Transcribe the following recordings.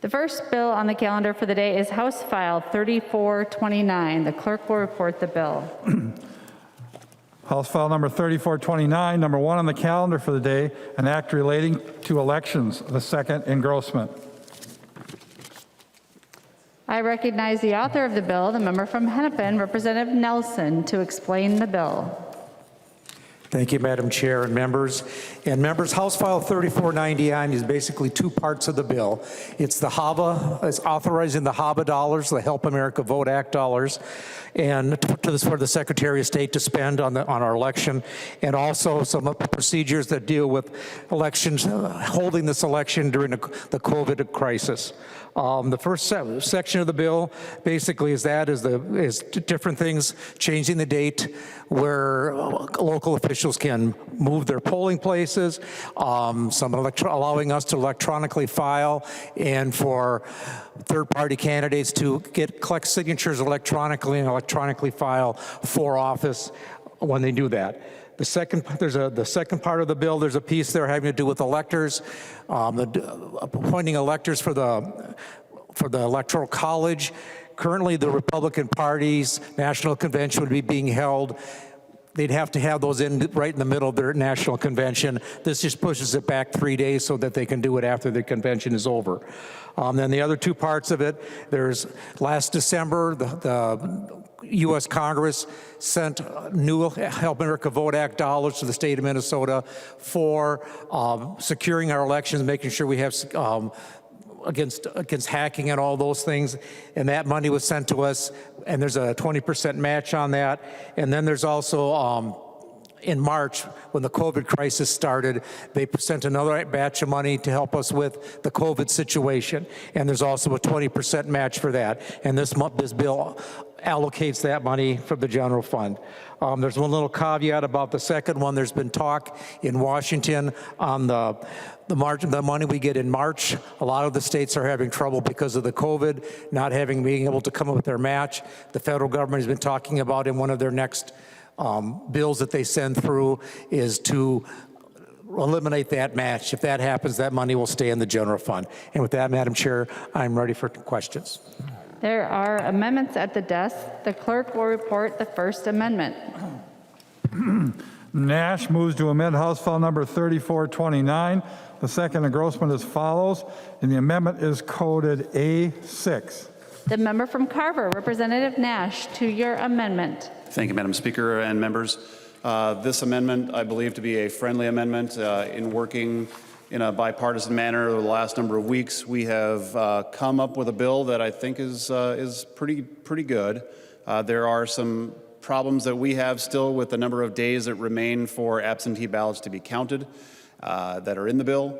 The first bill on the calendar for the day is House File 3429. The clerk will report the bill. House File number 3429, number 1 on the calendar for the day, an act relating to elections, the second engrossment. I recognize the author of the bill, the member from Hennepin, Representative Nelson, to explain the bill. Thank you, Madam Chair and members. House File 3499 is basically two parts of the bill. It's the HAVA, it's authorizing the HAVA dollars, the Help America Vote Act dollars, and for the Secretary of State to spend on our election, and also some procedures that deal with elections, holding this election during the COVID crisis. The first section of the bill basically is different things, changing the date where local officials can move their polling places, allowing us to electronically file, and for third-party candidates to collect signatures electronically and electronically file for office when they do that. The second part of the bill, there's a piece there having to do with electors, appointing electors for the Electoral College. Currently, the Republican Party's national convention would be being held. They'd have to have those right in the middle of their national convention. This just pushes it back 3 days so that they can do it after the convention is over. Then the other two parts of it, there's last December, the U.S. Congress sent new Help America Vote Act dollars to the state of Minnesota for securing our elections, making sure we have against hacking and all those things, and that money was sent to us, and there's a 20% match on that. And then there's also in March, when the COVID crisis started, they sent another batch of money to help us with the COVID situation, and there's also a 20% match for that. And this bill allocates that money from the general fund. There's one little caveat about the second one. There's been talk in Washington on the money we get in March. A lot of the states are having trouble because of the COVID, not being able to come up with their match. The federal government has been talking about in one of their next bills that they send through is to eliminate that match. If that happens, that money will stay in the general fund. And with that, Madam Chair, I'm ready for questions. There are amendments at the desk. The clerk will report the first amendment. Nash moves to amend House File number 3429. The second engrossment as follows, and the amendment is coded A6. The member from Carver, Representative Nash, to your amendment. Thank you, Madam Speaker and members. This amendment, I believe to be a friendly amendment. In working in a bipartisan manner over the last number of weeks, we have come up with a bill that I think is pretty good. There are some problems that we have still with the number of days that remain for absentee ballots to be counted that are in the bill.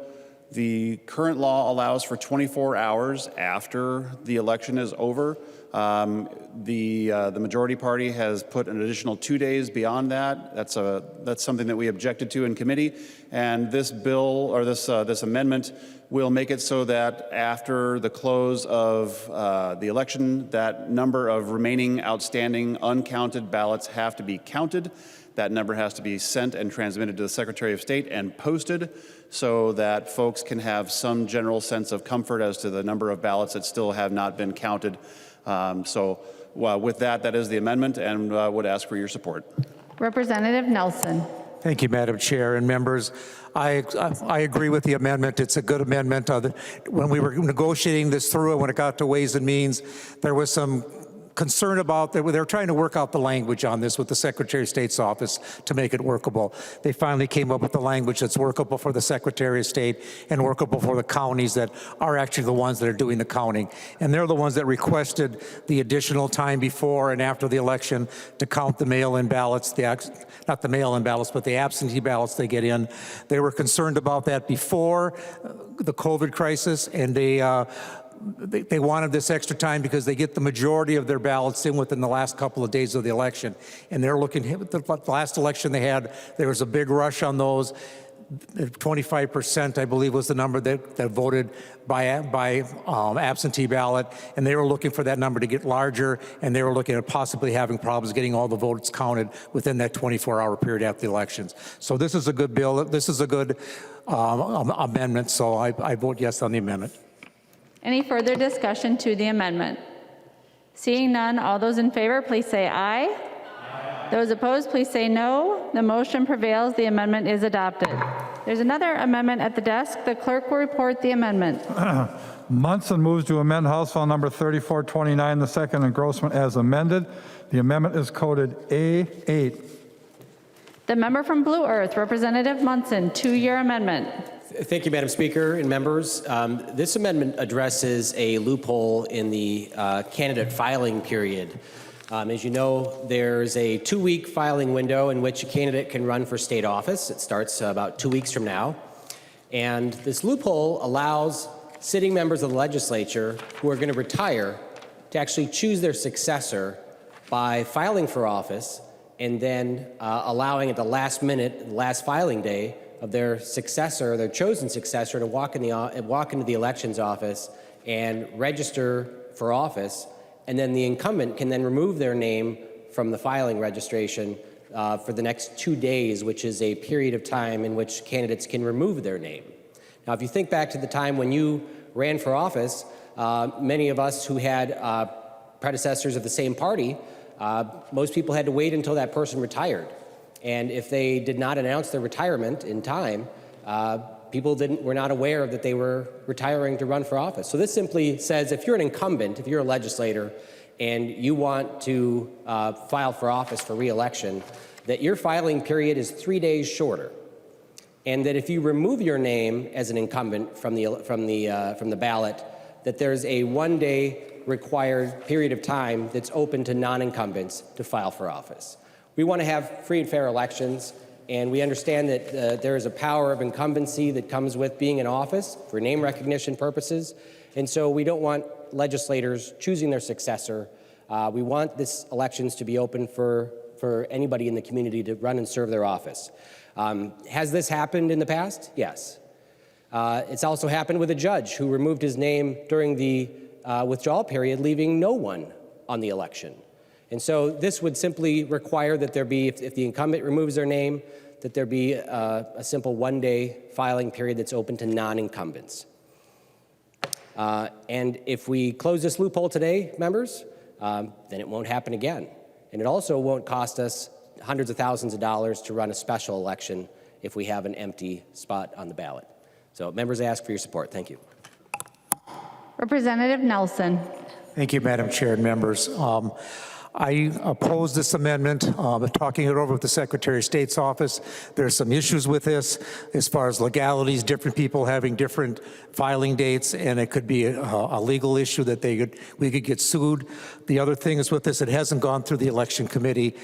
The current law allows for 24 hours after the election is over. The majority party has put an additional 2 days beyond that. That's something that we objected to in committee, and this bill or this amendment will make it so that after the close of the election, that number of remaining outstanding uncounted ballots have to be counted. That number has to be sent and transmitted to the Secretary of State and posted so that folks can have some general sense of comfort as to the number of ballots that still have not been counted. With that is the amendment, and would ask for your support. Representative Nelson. Thank you, Madam Chair and members. I agree with the amendment. It's a good amendment. When we were negotiating this through and when it got to Ways and Means, there was some concern about that. They were trying to work out the language on this with the Secretary of State's office to make it workable. They finally came up with the language that's workable for the Secretary of State and workable for the counties that are actually the ones that are doing the counting. And they're the ones that requested the additional time before and after the election to count the mail-in ballots, not the mail-in ballots, but the absentee ballots they get in. They were concerned about that before the COVID crisis, and they wanted this extra time because they get the majority of their ballots in within the last couple of days of the election. And they're looking, the last election they had, there was a big rush on those. 25%, I believe, was the number that voted by absentee ballot, and they were looking for that number to get larger, and they were looking at possibly having problems getting all the votes counted within that 24-hour period after the elections. So this is a good bill. This is a good amendment, so I vote yes on the amendment. Any further discussion to the amendment? Seeing none, all those in favor, please say aye. Those opposed, please say no. The motion prevails. The amendment is adopted. There's another amendment at the desk. The clerk will report the amendment. Munson moves to amend House File Number 3429, the second engrossment as amended. The amendment is coded A8. The member from Blue Earth, Representative Munson, two-year amendment. Thank you, Madam Speaker and members. This amendment addresses a loophole in the candidate filing period. As you know, there's a 2-week filing window in which a candidate can run for state office. It starts about 2 weeks from now. And this loophole allows sitting members of the legislature who are going to retire to actually choose their successor by filing for office and then allowing at the last minute, last filing day of their successor, their chosen successor, to walk into the elections office and register for office. And then the incumbent can then remove their name from the filing registration for the next 2 days, which is a period of time in which candidates can remove their name. Now, if you think back to the time when you ran for office, many of us who had predecessors of the same party, most people had to wait until that person retired. And if they did not announce their retirement in time, people were not aware that they were retiring to run for office. So this simply says if you're an incumbent, if you're a legislator, and you want to file for office for re-election, that your filing period is 3 days shorter. And that if you remove your name as an incumbent from the ballot, that there's a 1-day required period of time that's open to non-incumbents to file for office. We want to have free and fair elections, and we understand that there is a power of incumbency that comes with being in office for name recognition purposes, and so we don't want legislators choosing their successor. We want this elections to be open for anybody in the community to run and serve their office. Has this happened in the past? Yes. It's also happened with a judge who removed his name during the withdrawal period, leaving no one on the election. And so this would simply require that there be, if the incumbent removes their name, that there be a simple 1-day filing period that's open to non-incumbents. And if we close this loophole today, members, then it won't happen again. And it also won't cost us hundreds of thousands of dollars to run a special election if we have an empty spot on the ballot. So members, I ask for your support. Thank you. Representative Nelson. Thank you, Madam Chair and members. I oppose this amendment. Talking it over with the Secretary of State's office, there are some issues with this as far as legalities, different people having different filing dates, and it could be a legal issue that we could get sued. The other thing is with this, it hasn't gone through the election committee,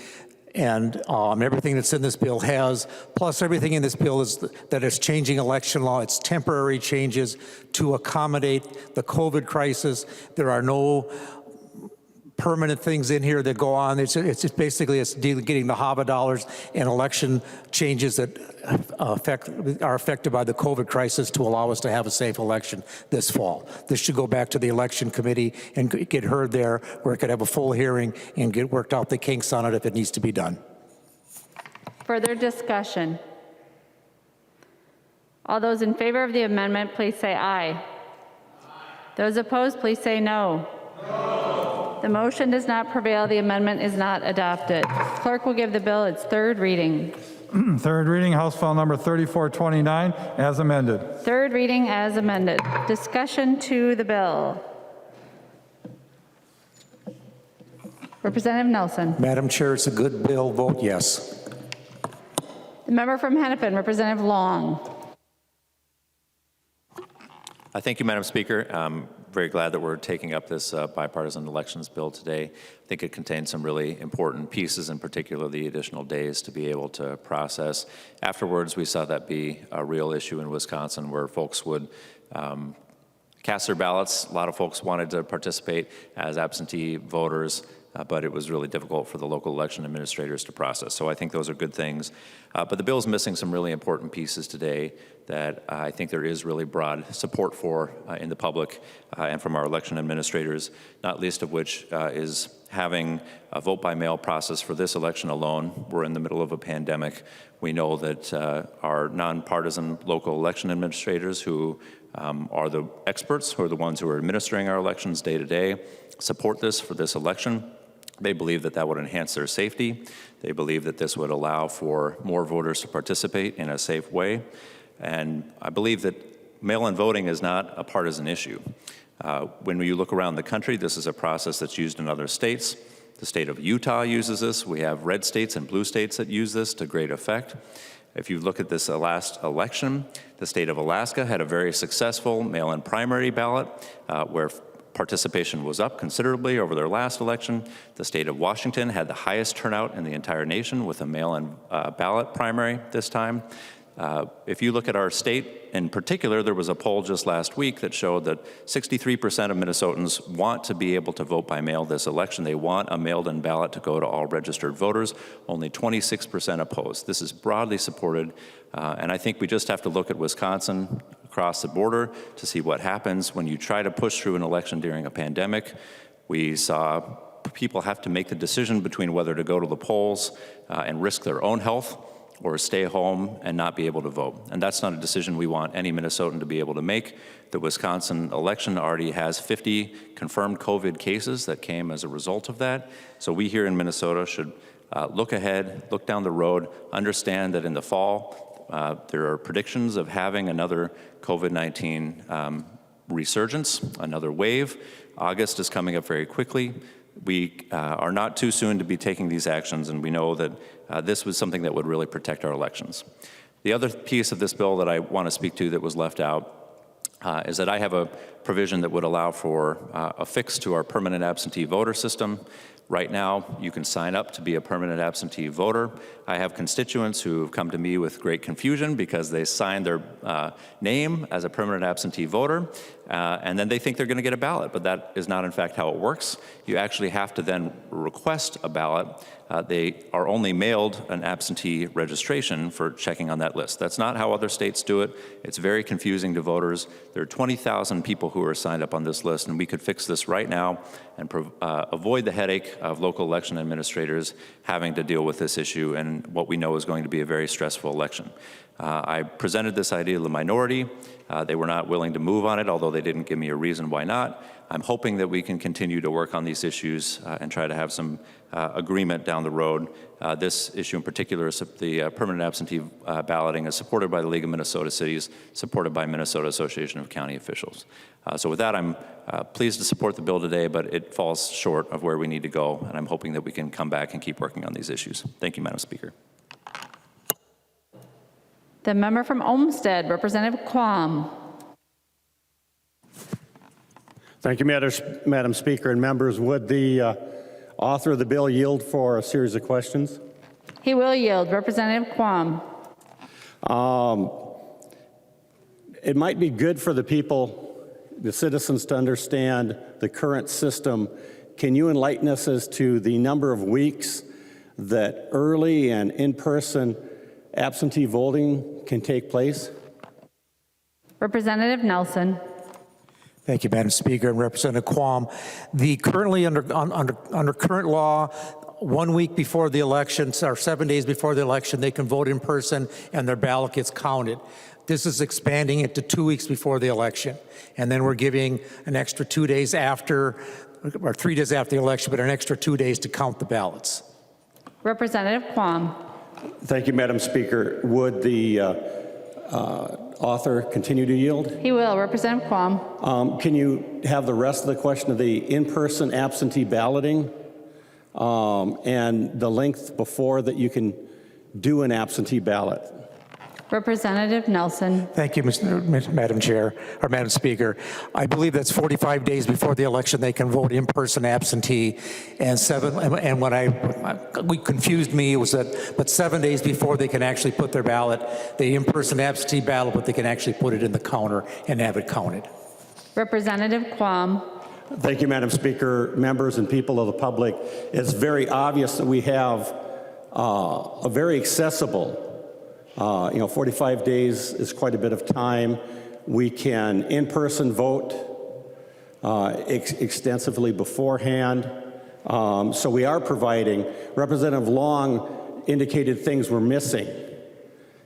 and everything that's in this bill has, plus everything in this bill is that it's changing election law. It's temporary changes to accommodate the COVID crisis. There are no permanent things in here that go on. It's just basically getting the HAVA dollars and election changes that are affected by the COVID crisis to allow us to have a safe election this fall. This should go back to the election committee and get heard there, where it could have a full hearing and get worked out the kinks on it if it needs to be done. Further discussion? All those in favor of the amendment, please say aye. Those opposed, please say no. The motion does not prevail. The amendment is not adopted. Clerk will give the bill its third reading. Third reading, House File Number 3429, as amended. Third reading as amended. Discussion to the bill. Representative Nelson. Madam Chair, it's a good bill. Vote yes. The member from Hennepin, Representative Long. Thank you, Madam Speaker. I'm very glad that we're taking up this bipartisan elections bill today. I think it contains some really important pieces, in particular the additional days to be able to process. Afterwards, we saw that be a real issue in Wisconsin, where folks would cast their ballots. A lot of folks wanted to participate as absentee voters, but it was really difficult for the local election administrators to process. So I think those are good things. But the bill is missing some really important pieces today that I think there is really broad support for in the public and from our election administrators, not least of which is having a vote-by-mail process for this election alone. We're in the middle of a pandemic. We know that our nonpartisan local election administrators who are the experts, who are the ones who are administering our elections day to day, support this for this election. They believe that that would enhance their safety. They believe that this would allow for more voters to participate in a safe way. And I believe that mail-in voting is not a partisan issue. When you look around the country, this is a process that's used in other states. The state of Utah uses this. We have red states and blue states that use this to great effect. If you look at this last election, the state of Alaska had a very successful mail-in primary ballot where participation was up considerably over their last election. The state of Washington had the highest turnout in the entire nation with a mail-in ballot primary this time. If you look at our state in particular, there was a poll just last week that showed that 63% of Minnesotans want to be able to vote by mail this election. They want a mailed-in ballot to go to all registered voters. Only 26% opposed. This is broadly supported, and I think we just have to look at Wisconsin across the border to see what happens when you try to push through an election during a pandemic. We saw people have to make the decision between whether to go to the polls and risk their own health or stay home and not be able to vote. And that's not a decision we want any Minnesotan to be able to make. The Wisconsin election already has 50 confirmed COVID cases that came as a result of that. So we here in Minnesota should look ahead, look down the road, understand that in the fall, there are predictions of having another COVID-19 resurgence, another wave. August is coming up very quickly. We are not too soon to be taking these actions, and we know that this was something that would really protect our elections. The other piece of this bill that I want to speak to that was left out is that I have a provision that would allow for a fix to our permanent absentee voter system. Right now, you can sign up to be a permanent absentee voter. I have constituents who have come to me with great confusion because they signed their name as a permanent absentee voter, and then they think they're going to get a ballot, but that is not in fact how it works. You actually have to then request a ballot. They are only mailed an absentee registration for checking on that list. That's not how other states do it. It's very confusing to voters. There are 20,000 people who are signed up on this list, and we could fix this right now and avoid the headache of local election administrators having to deal with this issue and what we know is going to be a very stressful election. I presented this idea to the minority. They were not willing to move on it, although they didn't give me a reason why not. I'm hoping that we can continue to work on these issues and try to have some agreement down the road. This issue in particular, is the permanent absentee balloting, is supported by the League of Minnesota Cities, supported by Minnesota Association of County Officials. So with that, I'm pleased to support the bill today, but it falls short of where we need to go, and I'm hoping that we can come back and keep working on these issues. Thank you, Madam Speaker. The member from Olmsted, Representative Quam. Thank you, Madam Speaker and members. Would the author of the bill yield for a series of questions? He will yield. Representative Quam. It might be good for the people, the citizens, to understand the current system. Can you enlighten us as to the number of weeks that early and in-person absentee voting can take place? Representative Nelson. Thank you, Madam Speaker, and Representative Quam. Currently under current law, 1 week before the election, or 7 days before the election, they can vote in person and their ballot gets counted. This is expanding it to 2 weeks before the election. And then we're giving an extra 2 days after, or 3 days after the election, but an extra 2 days to count the ballots. Representative Quam. Thank you, Madam Speaker. Would the author continue to yield? He will. Representative Quam. Can you have the rest of the question of the in-person absentee balloting and the length before that you can do an absentee ballot? Representative Nelson. Thank you, Madam Chair, or Madam Speaker. I believe that's 45 days before the election they can vote in-person absentee, and what confused me was that, but 7 days before they can actually put their ballot, the in-person absentee ballot, but they can actually put it in the counter and have it counted. Representative Quam. Thank you, Madam Speaker, members and people of the public. It's very obvious that we have a very accessible 45 days is quite a bit of time. We can in-person vote extensively beforehand. So we are providing. Representative Long indicated things were missing.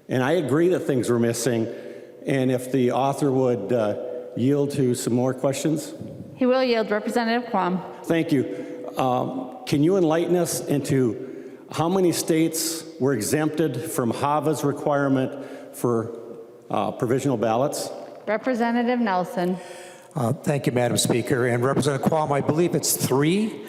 And I agree that things were missing. And if the author would yield to some more questions. He will yield. Representative Quam. Thank you. Can you enlighten us into how many states were exempted from HAVA's requirement for provisional ballots? Representative Nelson. Thank you, Madam Speaker. And Representative Quam, I believe it's 3,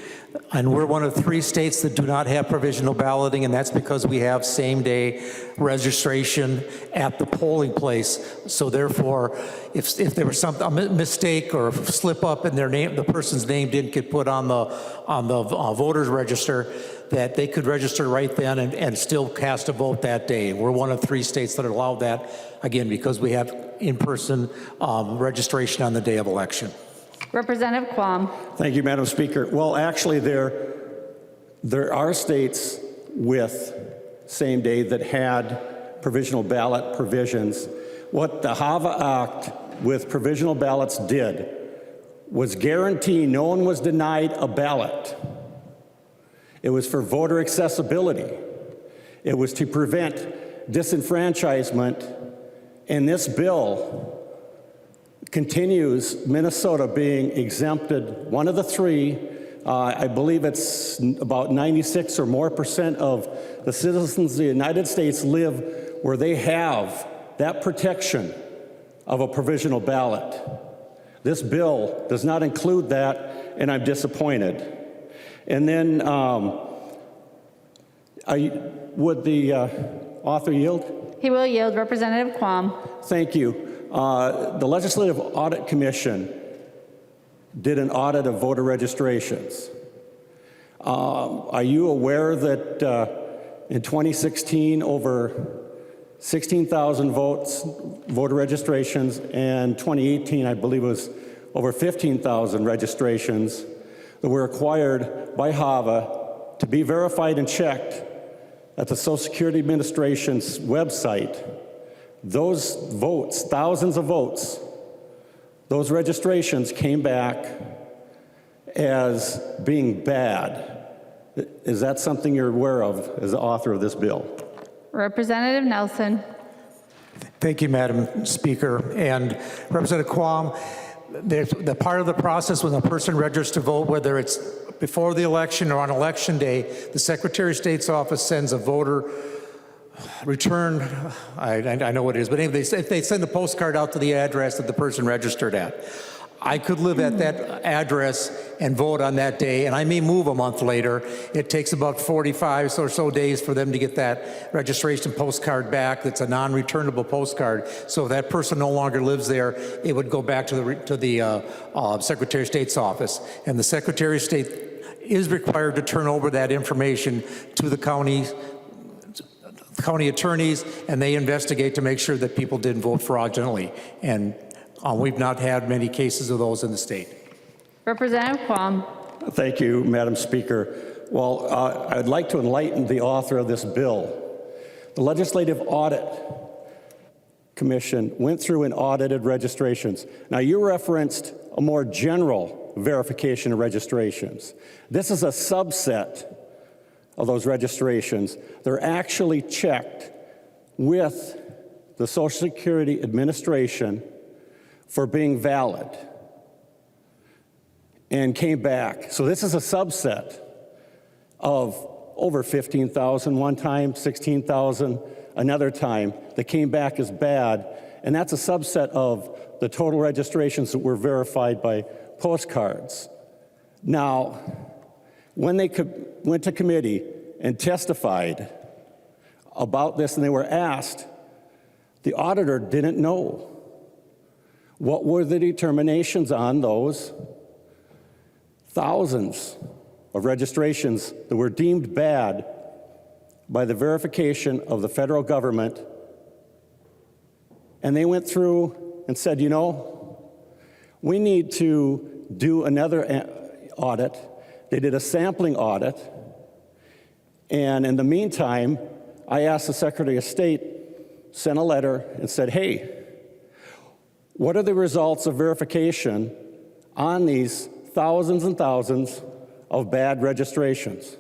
and we're one of 3 states that do not have provisional balloting, and that's because we have same-day registration at the polling place. So therefore, if there was a mistake or slip up in their name, the person's name didn't get put on the voters register, that they could register right then and still cast a vote that day. We're one of 3 states that allow that, again, because we have in-person registration on the day of election. Representative Quam. Thank you, Madam Speaker. Well, actually, there are states with same day that had provisional ballot provisions. What the HAVA Act with provisional ballots did was guarantee no one was denied a ballot. It was for voter accessibility. It was to prevent disenfranchisement. And this bill continues Minnesota being exempted, one of the 3. I believe it's about 96 or more % of the citizens of the United States live where they have that protection of a provisional ballot. This bill does not include that, and I'm disappointed. And then, would the author yield? He will yield. Representative Quam. Thank you. The Legislative Audit Commission did an audit of voter registrations. Are you aware that in 2016, over 16,000 voter registrations, and 2018, I believe it was over 15,000 registrations that were acquired by HAVA to be verified and checked at the Social Security Administration's website? Those votes, thousands of votes, those registrations came back as being bad. Is that something you're aware of as the author of this bill? Representative Nelson. Thank you, Madam Speaker. And Representative Quam, there's the part of the process when a person registers to vote, whether it's before the election or on election day, the Secretary of State's office sends a voter return, I know what it is, but anyway, they send a postcard out to the address that the person registered at. I could live at that address and vote on that day, and I may move a month later. It takes about 45 or so days for them to get that registration postcard back. That's a non-returnable postcard. So if that person no longer lives there, it would go back to the Secretary of State's office. And the Secretary of State is required to turn over that information to the county attorneys, and they investigate to make sure that people didn't vote fraudulently. And we've not had many cases of those in the state. Representative Quam. Thank you, Madam Speaker. Well, I'd like to enlighten the author of this bill. The Legislative Audit Commission went through and audited registrations. Now, you referenced a more general verification of registrations. This is a subset of those registrations. They're actually checked with the Social Security Administration for being valid and came back. So this is a subset of over 15,000 one time, 16,000 another time that came back as bad, and that's a subset of the total registrations that were verified by postcards. Now, when they went to committee and testified about this and they were asked, the auditor didn't know. What were the determinations on those thousands of registrations that were deemed bad by the verification of the federal government? And they went through and said, you know, we need to do another audit. They did a sampling audit. And in the meantime, I asked the Secretary of State, sent a letter and said, hey, what are the results of verification on these thousands and thousands of bad registrations?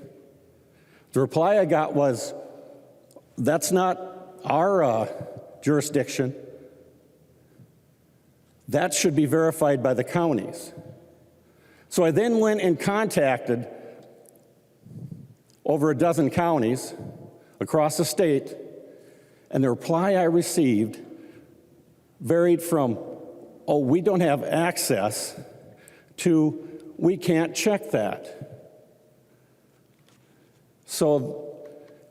The reply I got was, that's not our jurisdiction. that should be verified by the counties. So I then went and contacted over a dozen counties across the state, and the reply I received varied from, oh, we don't have access, to we can't check that. So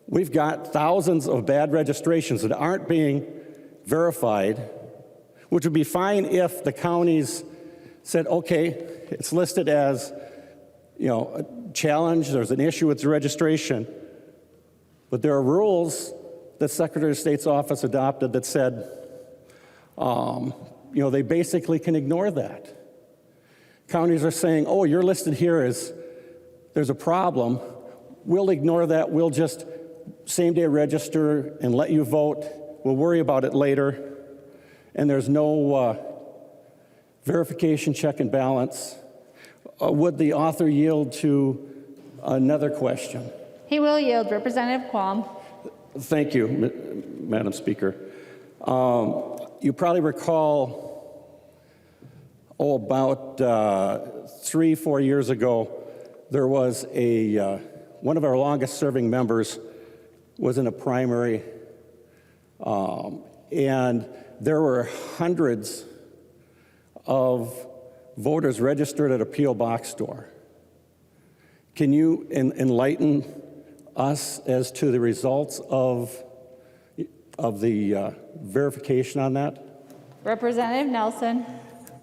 we've got thousands of bad registrations that aren't being verified, which would be fine if the counties said, okay, it's listed as, a challenge, there's an issue with the registration, but there are rules that Secretary of State's office adopted that said, they basically can ignore that. Counties are saying, oh, you're listed here as there's a problem. We'll ignore that. We'll just same-day register and let you vote. We'll worry about it later. And there's no verification, check, and balance. Would the author yield to another question? He will yield. Representative Quam. Thank you, Madam Speaker. You probably recall, about 3-4 years ago, there was one of our longest-serving members was in a primary, and there were hundreds of voters registered at a P.O. box store. Can you enlighten us as to the results of the verification on that? Representative Nelson.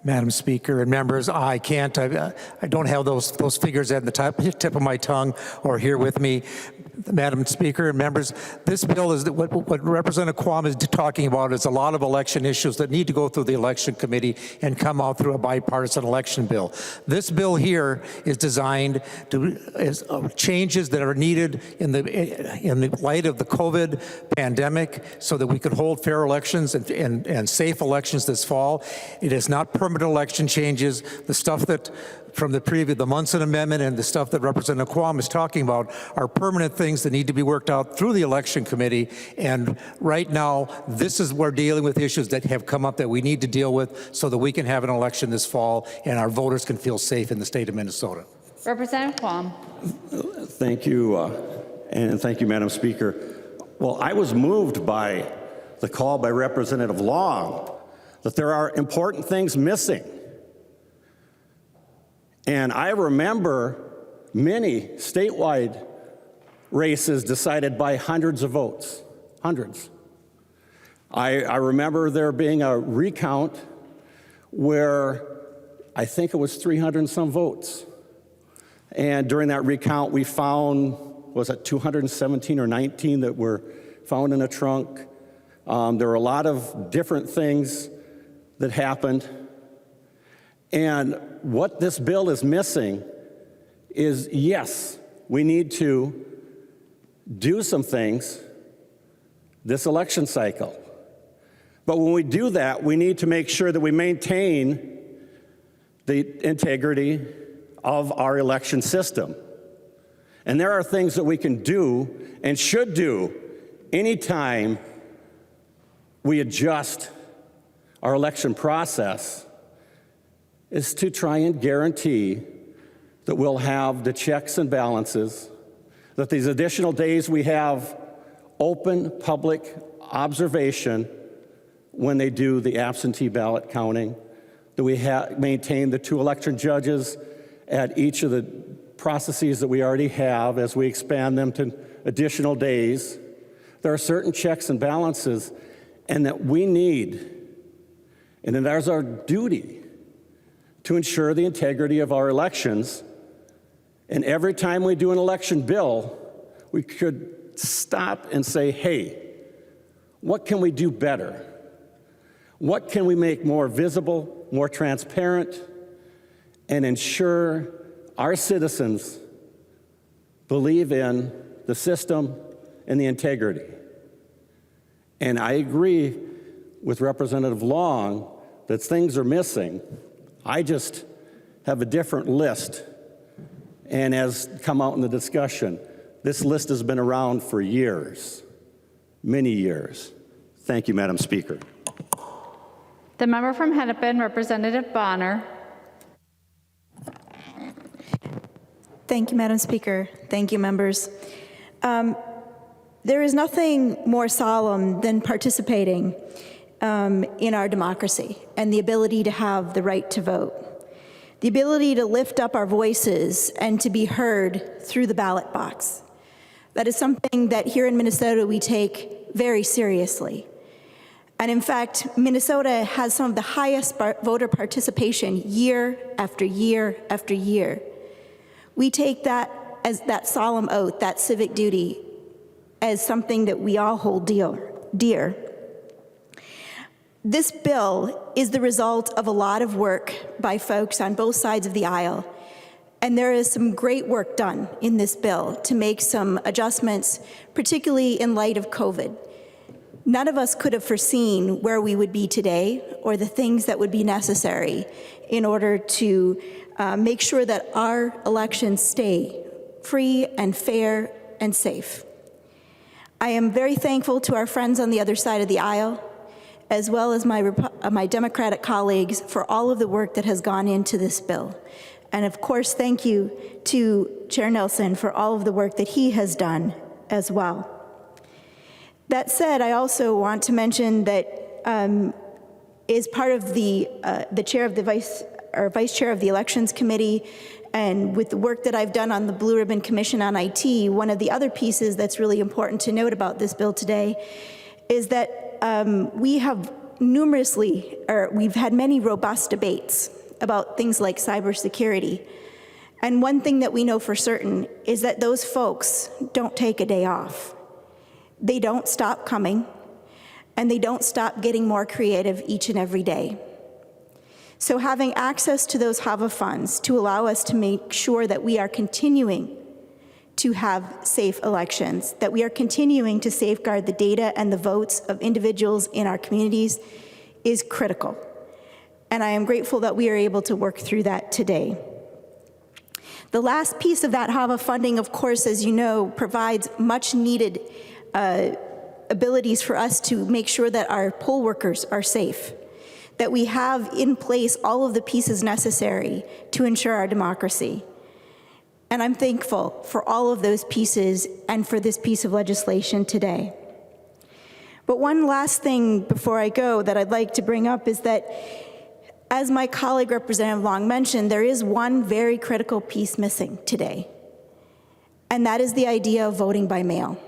Madam Speaker and members, I don't have those figures at the tip of my tongue or here with me. Madam Speaker and members, this bill is what Representative Quam is talking about is a lot of election issues that need to go through the election committee and come out through a bipartisan election bill. This bill here is designed to changes that are needed in the light of the COVID pandemic so that we could hold fair elections and safe elections this fall. It is not permanent election changes. The stuff that from the Munson Amendment and the stuff that Representative Quam is talking about are permanent things that need to be worked out through the election committee. And right now, we're dealing with issues that have come up that we need to deal with so that we can have an election this fall and our voters can feel safe in the state of Minnesota. Representative Quam. Thank you, and thank you, Madam Speaker. Well, I was moved by the call by Representative Long that there are important things missing. And I remember many statewide races decided by hundreds of votes, hundreds. I remember there being a recount where I think it was 300 and some votes. And during that recount, we found, was it 217 or 19 that were found in a trunk? There were a lot of different things that happened. And what this bill is missing is, yes, we need to do some things this election cycle. But when we do that, we need to make sure that we maintain the integrity of our election system. And there are things that we can do and should do anytime we adjust our election process, is to try and guarantee that we'll have the checks and balances, that these additional days we have open public observation when they do the absentee ballot counting, that we maintain the 2 election judges at each of the processes that we already have as we expand them to additional days. There are certain checks and balances, and that we need, and that is our duty, to ensure the integrity of our elections. And every time we do an election bill, we could stop and say, hey, what can we do better? What can we make more visible, more transparent, and ensure our citizens believe in the system and the integrity? And I agree with Representative Long that things are missing. I just have a different list, and as come out in the discussion, this list has been around for years, many years. Thank you, Madam Speaker. The member from Hennepin, Representative Bonner. Thank you, Madam Speaker. Thank you, members. There is nothing more solemn than participating in our democracy and the ability to have the right to vote, the ability to lift up our voices and to be heard through the ballot box. That is something that here in Minnesota we take very seriously. And in fact, Minnesota has some of the highest voter participation year after year after year. We take that as that solemn oath, that civic duty, as something that we all hold dear. This bill is the result of a lot of work by folks on both sides of the aisle, and there is some great work done in this bill to make some adjustments, particularly in light of COVID. None of us could have foreseen where we would be today or the things that would be necessary in order to make sure that our elections stay free and fair and safe. I am very thankful to our friends on the other side of the aisle, as well as my Democratic colleagues, for all of the work that has gone into this bill. And of course, thank you to Chair Nelson for all of the work that he has done as well. That said, I also want to mention that as part of the chair of the vice chair of the Elections Committee, and with the work that I've done on the Blue Ribbon Commission on IT, one of the other pieces that's really important to note about this bill today is that we've had many robust debates about things like cybersecurity. And one thing that we know for certain is that those folks don't take a day off. They don't stop coming, and they don't stop getting more creative each and every day. So having access to those HAVA funds to allow us to make sure that we are continuing to have safe elections, that we are continuing to safeguard the data and the votes of individuals in our communities is critical. And I am grateful that we are able to work through that today. The last piece of that HAVA funding, of course, as you know, provides much needed abilities for us to make sure that our poll workers are safe, that we have in place all of the pieces necessary to ensure our democracy. And I'm thankful for all of those pieces and for this piece of legislation today. But one last thing before I go that I'd like to bring up is that, as my colleague Representative Long mentioned, there is one very critical piece missing today, and that is the idea of voting by mail.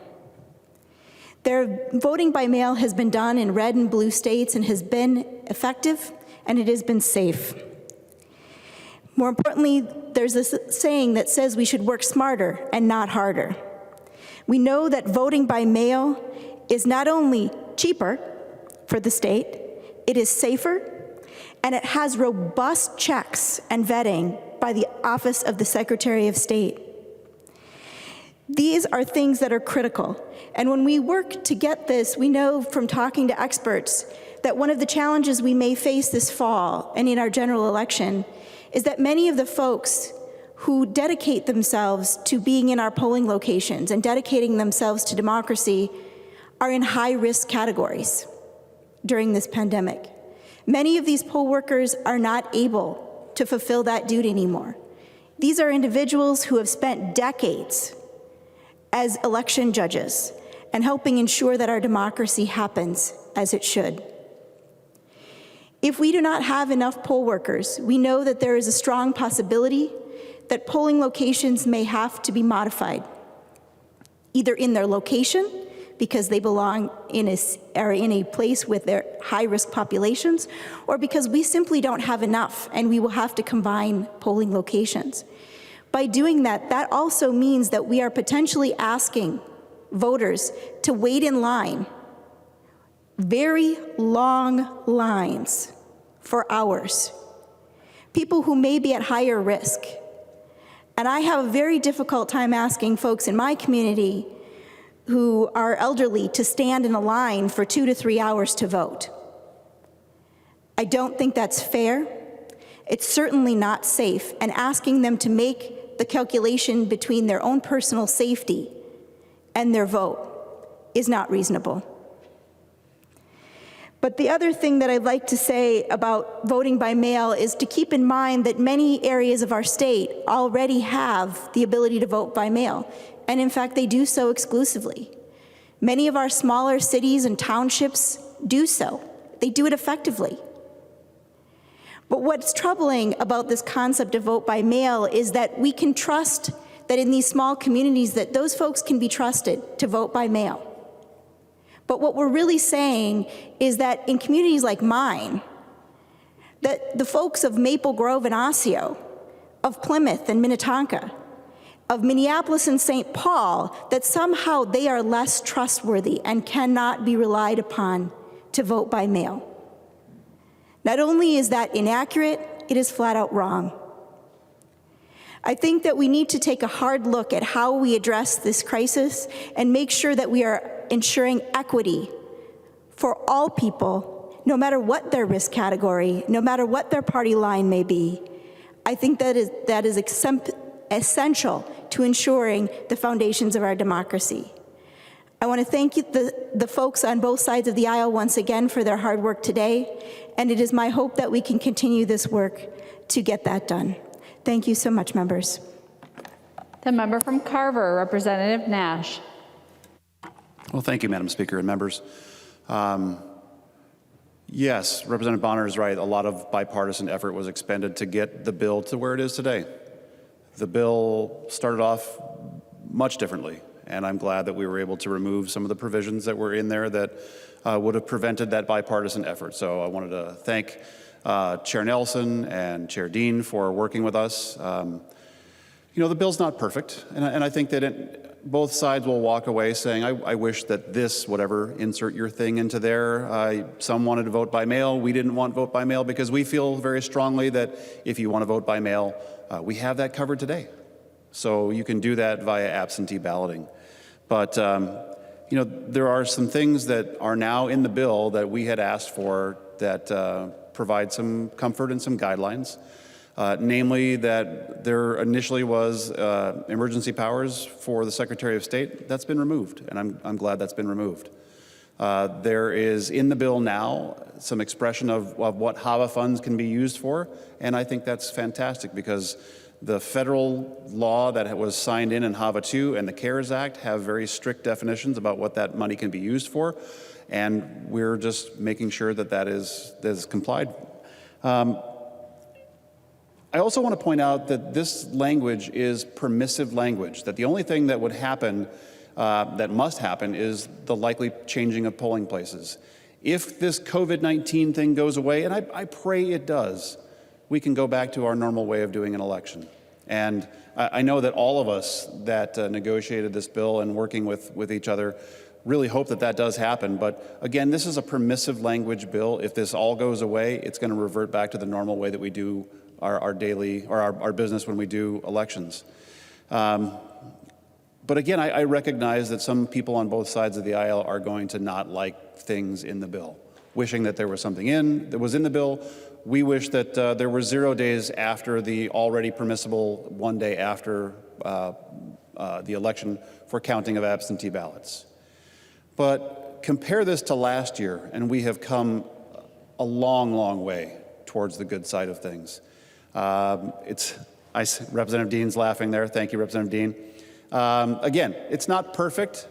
Voting by mail has been done in red and blue states and has been effective, and it has been safe. More importantly, there's this saying that says we should work smarter and not harder. We know that voting by mail is not only cheaper for the state, it is safer, and it has robust checks and vetting by the Office of the Secretary of State. These are things that are critical. And when we work to get this, we know from talking to experts that one of the challenges we may face this fall and in our general election is that many of the folks who dedicate themselves to being in our polling locations and dedicating themselves to democracy are in high-risk categories during this pandemic. Many of these poll workers are not able to fulfill that duty anymore. These are individuals who have spent decades as election judges and helping ensure that our democracy happens as it should. If we do not have enough poll workers, we know that there is a strong possibility that polling locations may have to be modified, either in their location, because they belong in a place with their high-risk populations, or because we simply don't have enough and we will have to combine polling locations. By doing that, that also means that we are potentially asking voters to wait in line, very long lines for hours, people who may be at higher risk. And I have a very difficult time asking folks in my community who are elderly to stand in a line for 2 to 3 hours to vote. I don't think that's fair. It's certainly not safe, and asking them to make the calculation between their own personal safety and their vote is not reasonable. But the other thing that I'd like to say about voting by mail is to keep in mind that many areas of our state already have the ability to vote by mail, and in fact, they do so exclusively. Many of our smaller cities and townships do so. They do it effectively. But what's troubling about this concept of vote by mail is that we can trust that in these small communities that those folks can be trusted to vote by mail. But what we're really saying is that in communities like mine, that the folks of Maple Grove and Osseo, of Plymouth and Minnetonka, of Minneapolis and St. Paul, that somehow they are less trustworthy and cannot be relied upon to vote by mail. Not only is that inaccurate, it is flat out wrong. I think that we need to take a hard look at how we address this crisis and make sure that we are ensuring equity for all people, no matter what their risk category, no matter what their party line may be. I think that is essential to ensuring the foundations of our democracy. I want to thank you, the folks on both sides of the aisle once again for their hard work today, and it is my hope that we can continue this work to get that done. Thank you so much, members. The member from Carver, Representative Nash. Well, thank you, Madam Speaker and members. Yes, Representative Bonner is right. A lot of bipartisan effort was expended to get the bill to where it is today. The bill started off much differently, and I'm glad that we were able to remove some of the provisions that were in there that would have prevented that bipartisan effort. So I wanted to thank Chair Nelson and Chair Dean for working with us. You know, the bill's not perfect, and I think that both sides will walk away saying, I wish that this, whatever, insert your thing into there. Some wanted to vote by mail. We didn't want vote by mail because we feel very strongly that if you want to vote by mail, we have that covered today. So you can do that via absentee balloting. But, you know, there are some things that are now in the bill that we had asked for that provide some comfort and some guidelines. Namely that there initially was emergency powers for the Secretary of State. That's been removed, and I'm glad that's been removed. There is in the bill now some expression of what HAVA funds can be used for, and I think that's fantastic because the federal law that was signed in HAVA 2 and the CARES Act have very strict definitions about what that money can be used for, and we're just making sure that that is complied. I also want to point out that this language is permissive language, that the only thing that would happen, that must happen, is the likely changing of polling places. If this COVID-19 thing goes away, and I pray it does, we can go back to our normal way of doing an election. And I know that all of us that negotiated this bill and working with each other really hope that that does happen. But again, this is a permissive language bill. If this all goes away, it's going to revert back to the normal way that we do our daily, or our business when we do elections. But again, I recognize that some people on both sides of the aisle are going to not like things in the bill, wishing that there was something that was in the bill. We wish that there were 0 days after the already permissible 1 day after the election for counting of absentee ballots. But compare this to last year, and we have come a long, long way towards the good side of things. Representative Dean's laughing there. Thank you, Representative Dean. Again, it's not perfect.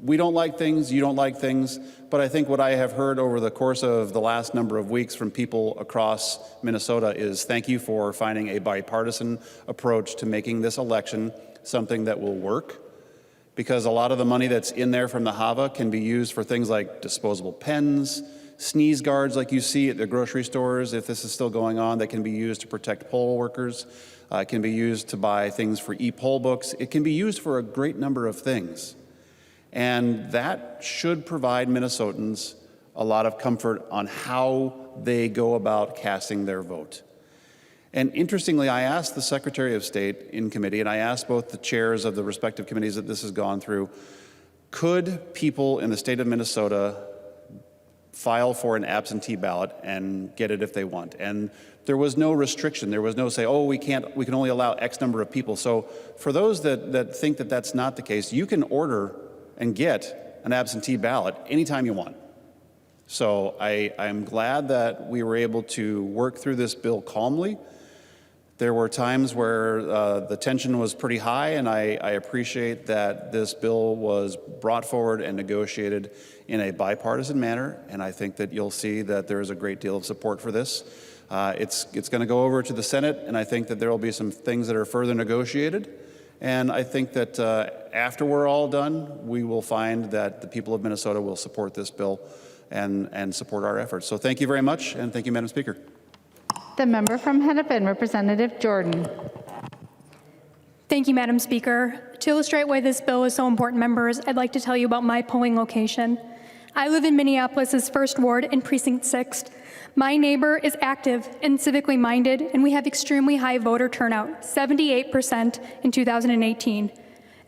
We don't like things, you don't like things, but I think what I have heard over the course of the last number of weeks from people across Minnesota is thank you for finding a bipartisan approach to making this election something that will work, because a lot of the money that's in there from the HAVA can be used for things like disposable pens, sneeze guards like you see at the grocery stores, if this is still going on, that can be used to protect poll workers. It can be used to buy things for e-poll books. It can be used for a great number of things. And that should provide Minnesotans a lot of comfort on how they go about casting their vote. And interestingly, I asked the Secretary of State in committee, and I asked both the chairs of the respective committees that this has gone through, could people in the state of Minnesota file for an absentee ballot and get it if they want? And there was no restriction. There was no say, oh, we can only allow X number of people. So for those that think that that's not the case, you can order and get an absentee ballot anytime you want. So I'm glad that we were able to work through this bill calmly. There were times where the tension was pretty high, and I appreciate that this bill was brought forward and negotiated in a bipartisan manner, and I think that you'll see that there is a great deal of support for this. It's going to go over to the Senate, and I think that there will be some things that are further negotiated, and I think that after we're all done, we will find that the people of Minnesota will support this bill and support our efforts. So thank you very much, and thank you, Madam Speaker. The member from Hennepin, Representative Jordan. Thank you, Madam Speaker. To illustrate why this bill is so important, members, I'd like to tell you about my polling location. I live in Minneapolis's 1st Ward in Precinct 6. My neighbor is active and civically minded, and we have extremely high voter turnout, 78% in 2018.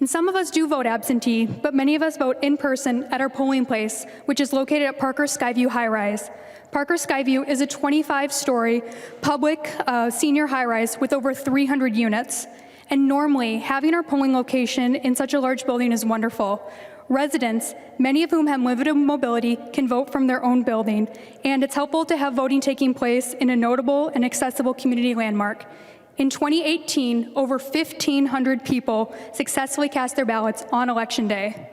And some of us do vote absentee, but many of us vote in person at our polling place, which is located at Parker Skyview High Rise. Parker Skyview is a 25-story public senior high-rise with over 300 units. And normally, having our polling location in such a large building is wonderful. Residents, many of whom have limited mobility, can vote from their own building, and it's helpful to have voting taking place in a notable and accessible community landmark. In 2018, over 1,500 people successfully cast their ballots on Election Day.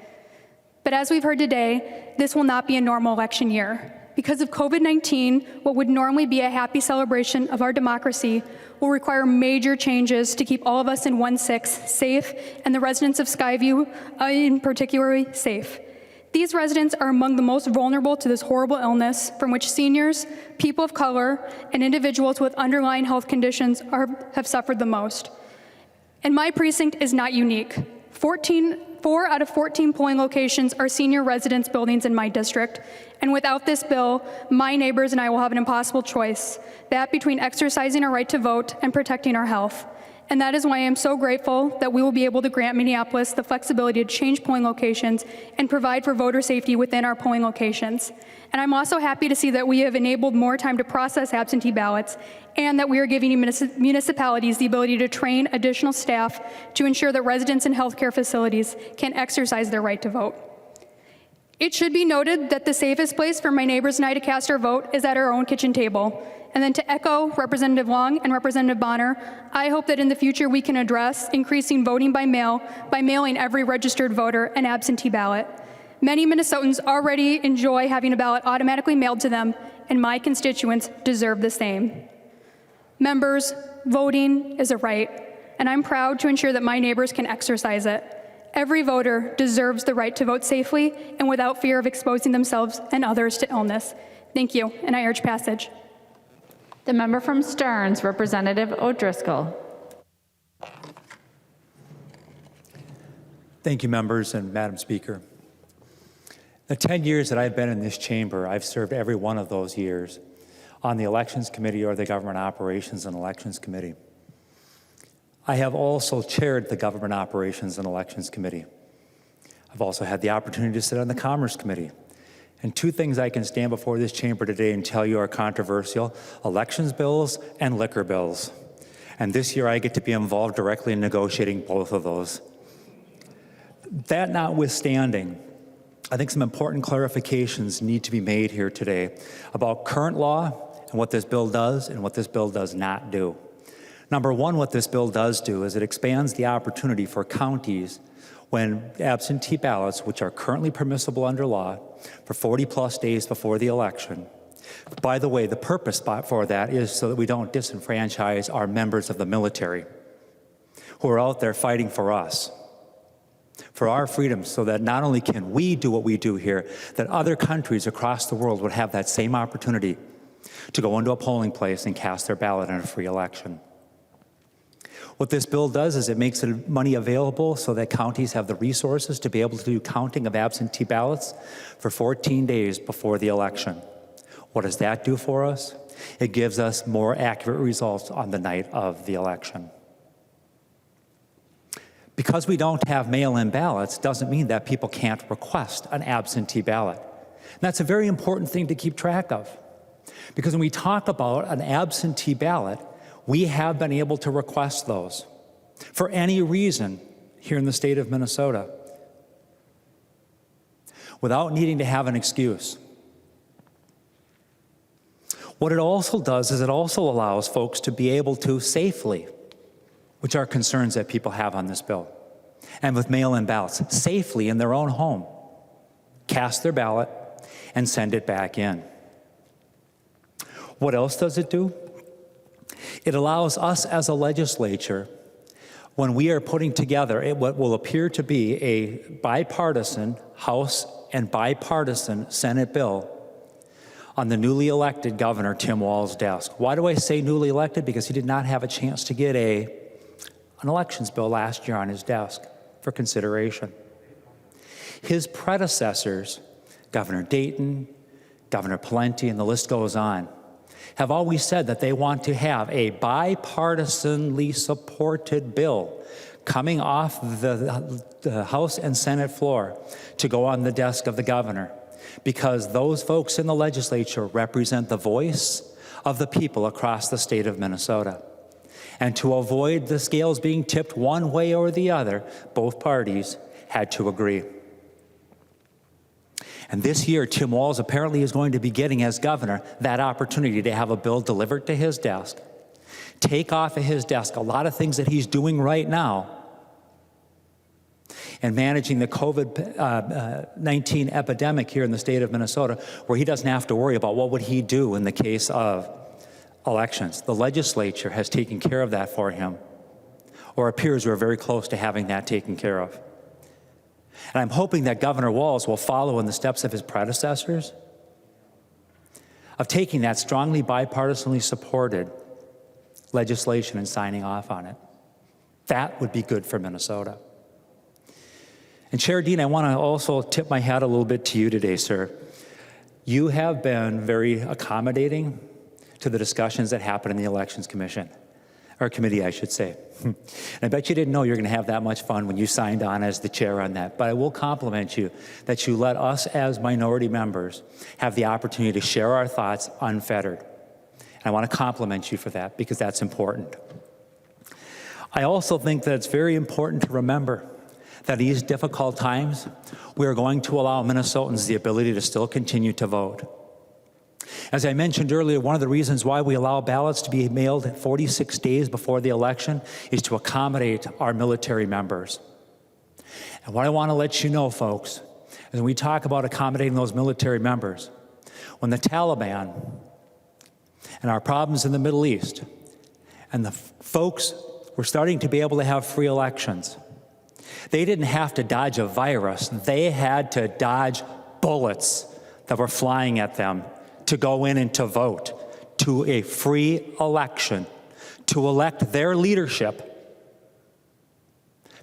But as we've heard today, this will not be a normal election year. Because of COVID-19, what would normally be a happy celebration of our democracy will require major changes to keep all of us in 1-6 safe, and the residents of Skyview in particular safe. These residents are among the most vulnerable to this horrible illness, from which seniors, people of color, and individuals with underlying health conditions have suffered the most. And my precinct is not unique. 4 out of 14 polling locations are senior residence buildings in my district. And without this bill, my neighbors and I will have an impossible choice, that between exercising our right to vote and protecting our health. And that is why I am so grateful that we will be able to grant Minneapolis the flexibility to change polling locations and provide for voter safety within our polling locations. And I'm also happy to see that we have enabled more time to process absentee ballots, and that we are giving municipalities the ability to train additional staff to ensure that residents in healthcare facilities can exercise their right to vote. It should be noted that the safest place for my neighbors and I to cast our vote is at our own kitchen table. And then to echo Representative Long and Representative Bonner, I hope that in the future we can address increasing voting by mail by mailing every registered voter an absentee ballot. Many Minnesotans already enjoy having a ballot automatically mailed to them, and my constituents deserve the same. Members, voting is a right, and I'm proud to ensure that my neighbors can exercise it. Every voter deserves the right to vote safely and without fear of exposing themselves and others to illness. Thank you, and I urge passage. The member from Stearns, Representative O'Driscoll. Thank you, members and Madam Speaker. The 10 years that I've been in this chamber, I've served every one of those years on the Elections Committee or the Government Operations and Elections Committee. I have also chaired the Government Operations and Elections Committee. I've also had the opportunity to sit on the Commerce Committee. And two things I can stand before this chamber today and tell you are controversial: elections bills and liquor bills. And this year I get to be involved directly in negotiating both of those. That notwithstanding, I think some important clarifications need to be made here today about current law and what this bill does and what this bill does not do. Number one, what this bill does do is it expands the opportunity for counties when absentee ballots, which are currently permissible under law, for 40-plus days before the election. By the way, the purpose for that is so that we don't disenfranchise our members of the military who are out there fighting for us, for our freedoms, so that not only can we do what we do here, that other countries across the world would have that same opportunity to go into a polling place and cast their ballot in a free election. What this bill does is it makes money available so that counties have the resources to be able to do counting of absentee ballots for 14 days before the election. What does that do for us? It gives us more accurate results on the night of the election. Because we don't have mail-in ballots doesn't mean that people can't request an absentee ballot. And that's a very important thing to keep track of. Because when we talk about an absentee ballot, we have been able to request those for any reason here in the state of Minnesota without needing to have an excuse. What it also does is it also allows folks to be able to safely, which are concerns that people have on this bill, and with mail-in ballots, safely in their own home, cast their ballot and send it back in. What else does it do? It allows us as a legislature, when we are putting together what will appear to be a bipartisan House and bipartisan Senate bill on the newly elected Governor Tim Walz's desk. Why do I say newly elected? Because he did not have a chance to get an elections bill last year on his desk for consideration. His predecessors, Governor Dayton, Governor Pawlenty, and the list goes on, have always said that they want to have a bipartisanly supported bill coming off the House and Senate floor to go on the desk of the governor, because those folks in the legislature represent the voice of the people across the state of Minnesota. And to avoid the scales being tipped one way or the other, both parties had to agree. And this year, Tim Walz apparently is going to be getting, as governor, that opportunity to have a bill delivered to his desk, take off of his desk a lot of things that he's doing right now and managing the COVID-19 epidemic here in the state of Minnesota, where he doesn't have to worry about what would he do in the case of elections. The legislature has taken care of that for him, or appears we're very close to having that taken care of. And I'm hoping that Governor Walz will follow in the steps of his predecessors of taking that strongly bipartisanly supported legislation and signing off on it. That would be good for Minnesota. And Chair Dean, I want to also tip my hat a little bit to you today, sir. You have been very accommodating to the discussions that happen in the Elections Commission, or committee, I should say. And I bet you didn't know you were going to have that much fun when you signed on as the chair on that. But I will compliment you that you let us as minority members have the opportunity to share our thoughts unfettered. And I want to compliment you for that, because that's important. I also think that it's very important to remember that in these difficult times, we are going to allow Minnesotans the ability to still continue to vote. As I mentioned earlier, one of the reasons why we allow ballots to be mailed 46 days before the election is to accommodate our military members. And what I want to let you know, folks, is when we talk about accommodating those military members, when the Taliban and our problems in the Middle East and the folks were starting to be able to have free elections, they didn't have to dodge a virus. They had to dodge bullets that were flying at them to go in and to vote to a free election, to elect their leadership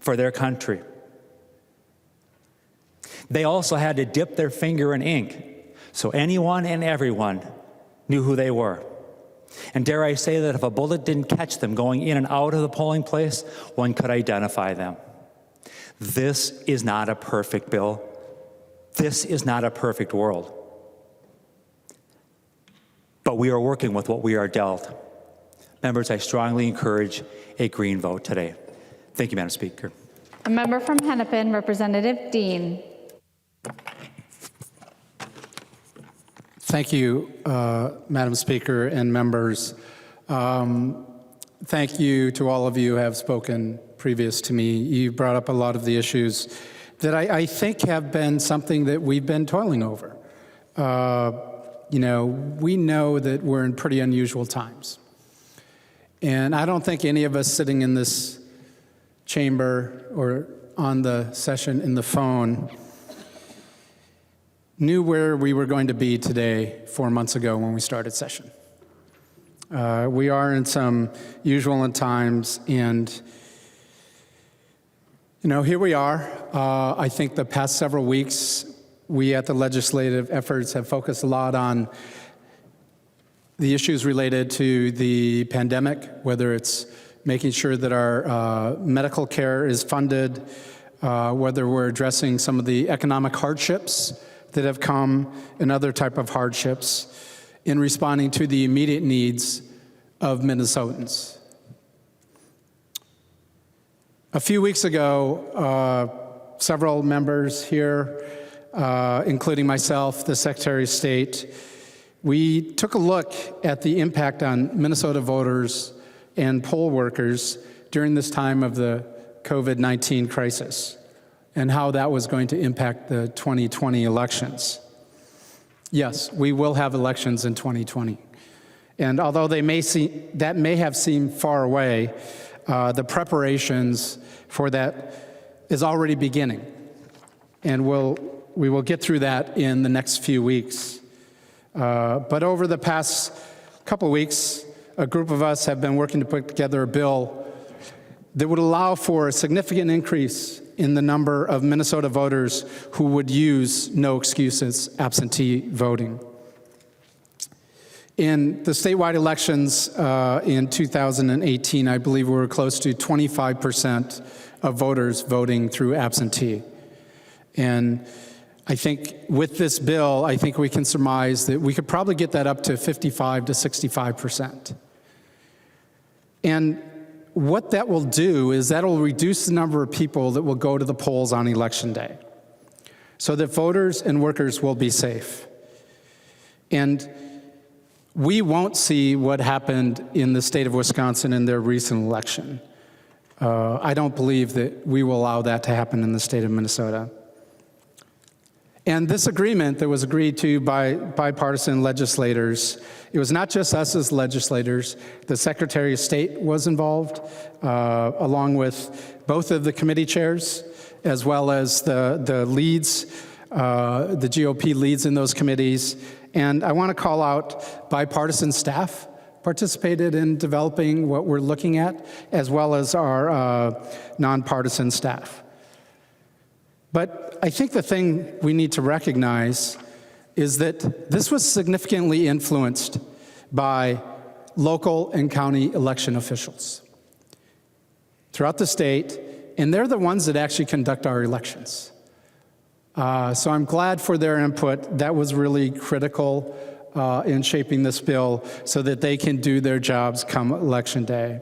for their country. They also had to dip their finger in ink so anyone and everyone knew who they were. And dare I say that if a bullet didn't catch them going in and out of the polling place, one could identify them. This is not a perfect bill. This is not a perfect world. But we are working with what we are dealt. Members, I strongly encourage a green vote today. Thank you, Madam Speaker. A member from Hennepin, Representative Dean. Thank you, Madam Speaker and members. Thank you to all of you who have spoken previous to me. You brought up a lot of the issues that I think have been something that we've been toiling over. You know, we know that we're in pretty unusual times. And I don't think any of us sitting in this chamber or on the session in the phone knew where we were going to be today 4 months ago when we started session. We are in some usual times, and you know, here we are. I think the past several weeks, we at the legislative efforts have focused a lot on the issues related to the pandemic, whether it's making sure that our medical care is funded, whether we're addressing some of the economic hardships that have come and other type of hardships in responding to the immediate needs of Minnesotans. A few weeks ago, several members here, including myself, the Secretary of State, We took a look at the impact on Minnesota voters and poll workers during this time of the COVID-19 crisis and how that was going to impact the 2020 elections. Yes, we will have elections in 2020. And although that may have seemed far away, the preparations for that is already beginning. And we will get through that in the next few weeks. But over the past couple weeks, a group of us have been working to put together a bill that would allow for a significant increase in the number of Minnesota voters who would use no excuses absentee voting. In the statewide elections in 2018, I believe we were close to 25% of voters voting through absentee. And I think with this bill, I think we can surmise that we could probably get that up to 55 to 65%. And what that will do is that will reduce the number of people that will go to the polls on Election Day so that voters and workers will be safe. And we won't see what happened in the state of Wisconsin in their recent election. I don't believe that we will allow that to happen in the state of Minnesota. And this agreement that was agreed to by bipartisan legislators, it was not just us as legislators. The Secretary of State was involved, along with both of the committee chairs, as well as the leads, the GOP leads in those committees. And I want to call out bipartisan staff participated in developing what we're looking at, as well as our nonpartisan staff. But I think the thing we need to recognize is that this was significantly influenced by local and county election officials throughout the state, and they're the ones that actually conduct our elections. So I'm glad for their input. That was really critical in shaping this bill so that they can do their jobs come Election Day.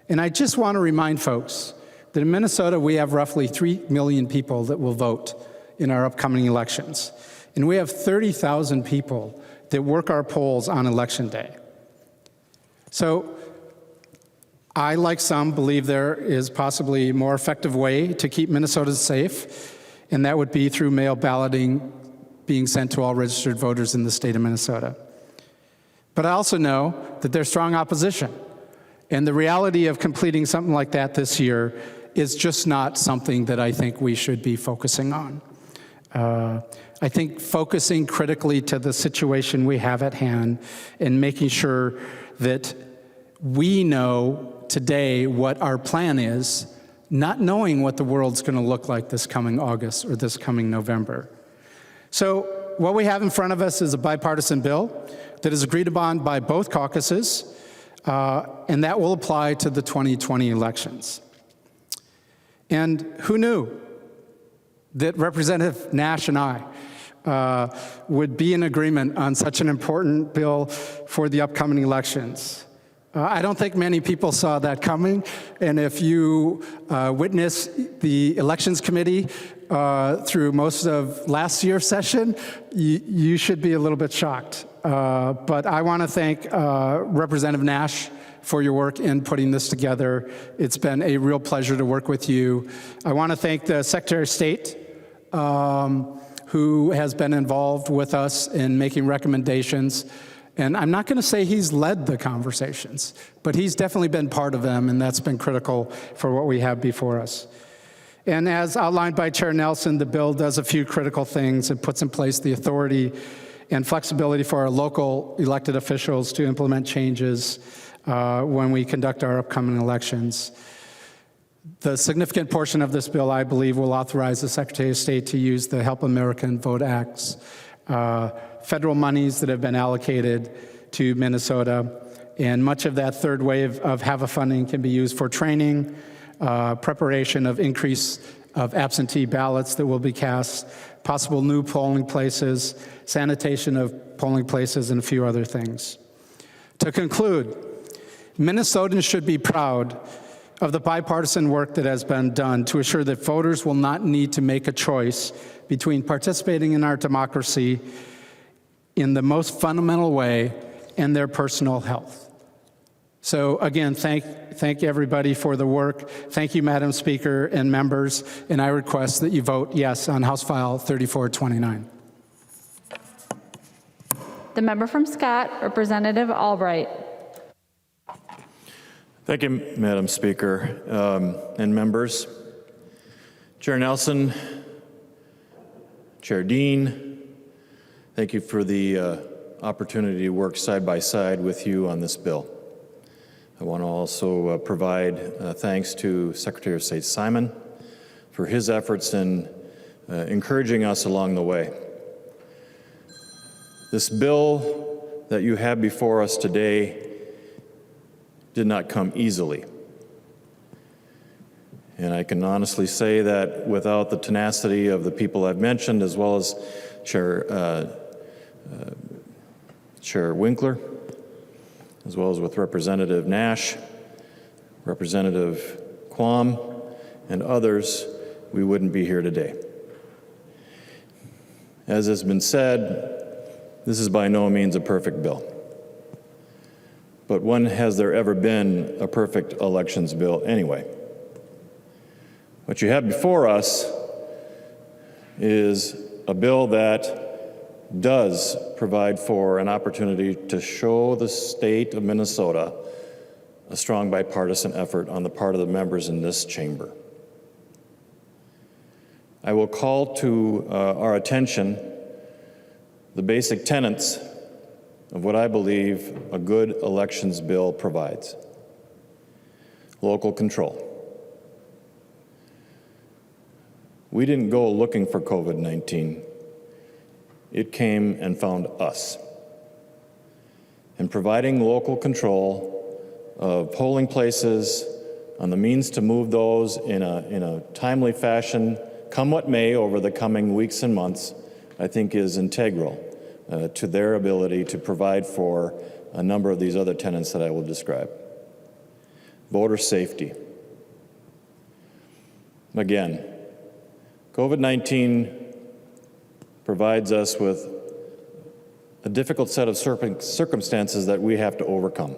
And I just want to remind folks that in Minnesota, we have roughly 3 million people that will vote in our upcoming elections. And we have 30,000 people that work our polls on Election Day. So I, like some, believe there is possibly a more effective way to keep Minnesota safe, and that would be through mail balloting being sent to all registered voters in the state of Minnesota. But I also know that there's strong opposition, and the reality of completing something like that this year is just not something that I think we should be focusing on. I think focusing critically to the situation we have at hand and making sure that we know today what our plan is, not knowing what the world's going to look like this coming August or this coming November. So what we have in front of us is a bipartisan bill that is agreed upon by both caucuses, and that will apply to the 2020 elections. And who knew that Representative Nash and I would be in agreement on such an important bill for the upcoming elections? I don't think many people saw that coming, and if you witnessed the Elections Committee through most of last year's session, you should be a little bit shocked. But I want to thank Representative Nash for your work in putting this together. It's been a real pleasure to work with you. I want to thank the Secretary of State, who has been involved with us in making recommendations. And I'm not going to say he's led the conversations, but he's definitely been part of them, and that's been critical for what we have before us. And as outlined by Chair Nelson, the bill does a few critical things. It puts in place the authority and flexibility for our local elected officials to implement changes when we conduct our upcoming elections. The significant portion of this bill, I believe, will authorize the Secretary of State to use the Help American Vote Act's federal monies that have been allocated to Minnesota, and much of that third wave of HAVA funding can be used for training, preparation of increase of absentee ballots that will be cast, possible new polling places, sanitation of polling places, and a few other things. To conclude, Minnesotans should be proud of the bipartisan work that has been done to assure that voters will not need to make a choice between participating in our democracy in the most fundamental way and their personal health. So again, thank everybody for the work. Thank you, Madam Speaker and members, and I request that you vote yes on House File 3429. The member from Scott, Representative Albright. Thank you, Madam Speaker, and members. Chair Nelson, Chair Dean, thank you for the opportunity to work side by side with you on this bill. I want to also provide thanks to Secretary of State Simon for his efforts in encouraging us along the way. This bill that you have before us today did not come easily. And I can honestly say that without the tenacity of the people I've mentioned, as well as Chair Winkler, as well as with Representative Nash, Representative Quam, and others, we wouldn't be here today. As has been said, this is by no means a perfect bill. But when has there ever been a perfect elections bill anyway? What you have before us is a bill that does provide for an opportunity to show the state of Minnesota a strong bipartisan effort on the part of the members in this chamber. I will call to our attention the basic tenets of what I believe a good elections bill provides. Local control. We didn't go looking for COVID-19. It came and found us. And providing local control of polling places, on the means to move those in a timely fashion, come what may over the coming weeks and months, I think is integral to their ability to provide for a number of these other tenets that I will describe. Voter safety. Again, COVID-19 provides us with a difficult set of circumstances that we have to overcome.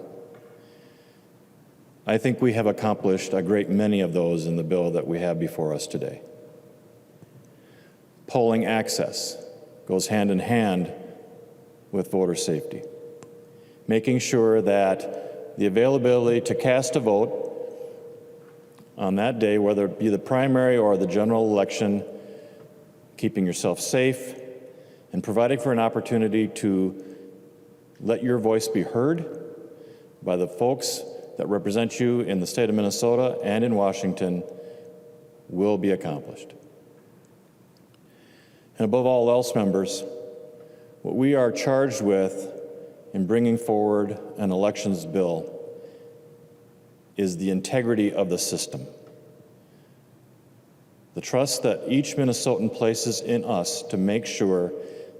I think we have accomplished a great many of those in the bill that we have before us today. Polling access goes hand in hand with voter safety. Making sure that the availability to cast a vote on that day, whether it be the primary or the general election, keeping yourself safe and providing for an opportunity to let your voice be heard by the folks that represent you in the state of Minnesota and in Washington will be accomplished. And above all else, members, what we are charged with in bringing forward an elections bill is the integrity of the system. The trust that each Minnesotan places in us to make sure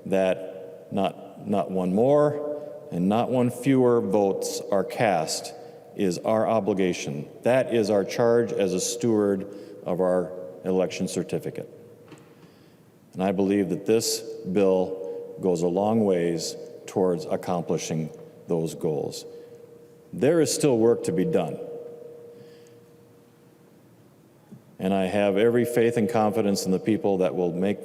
that not one more and not one fewer votes are cast is our obligation. That is our charge as a steward of our election certificate. And I believe that this bill goes a long ways towards accomplishing those goals. There is still work to be done. And I have every faith and confidence in the people that will make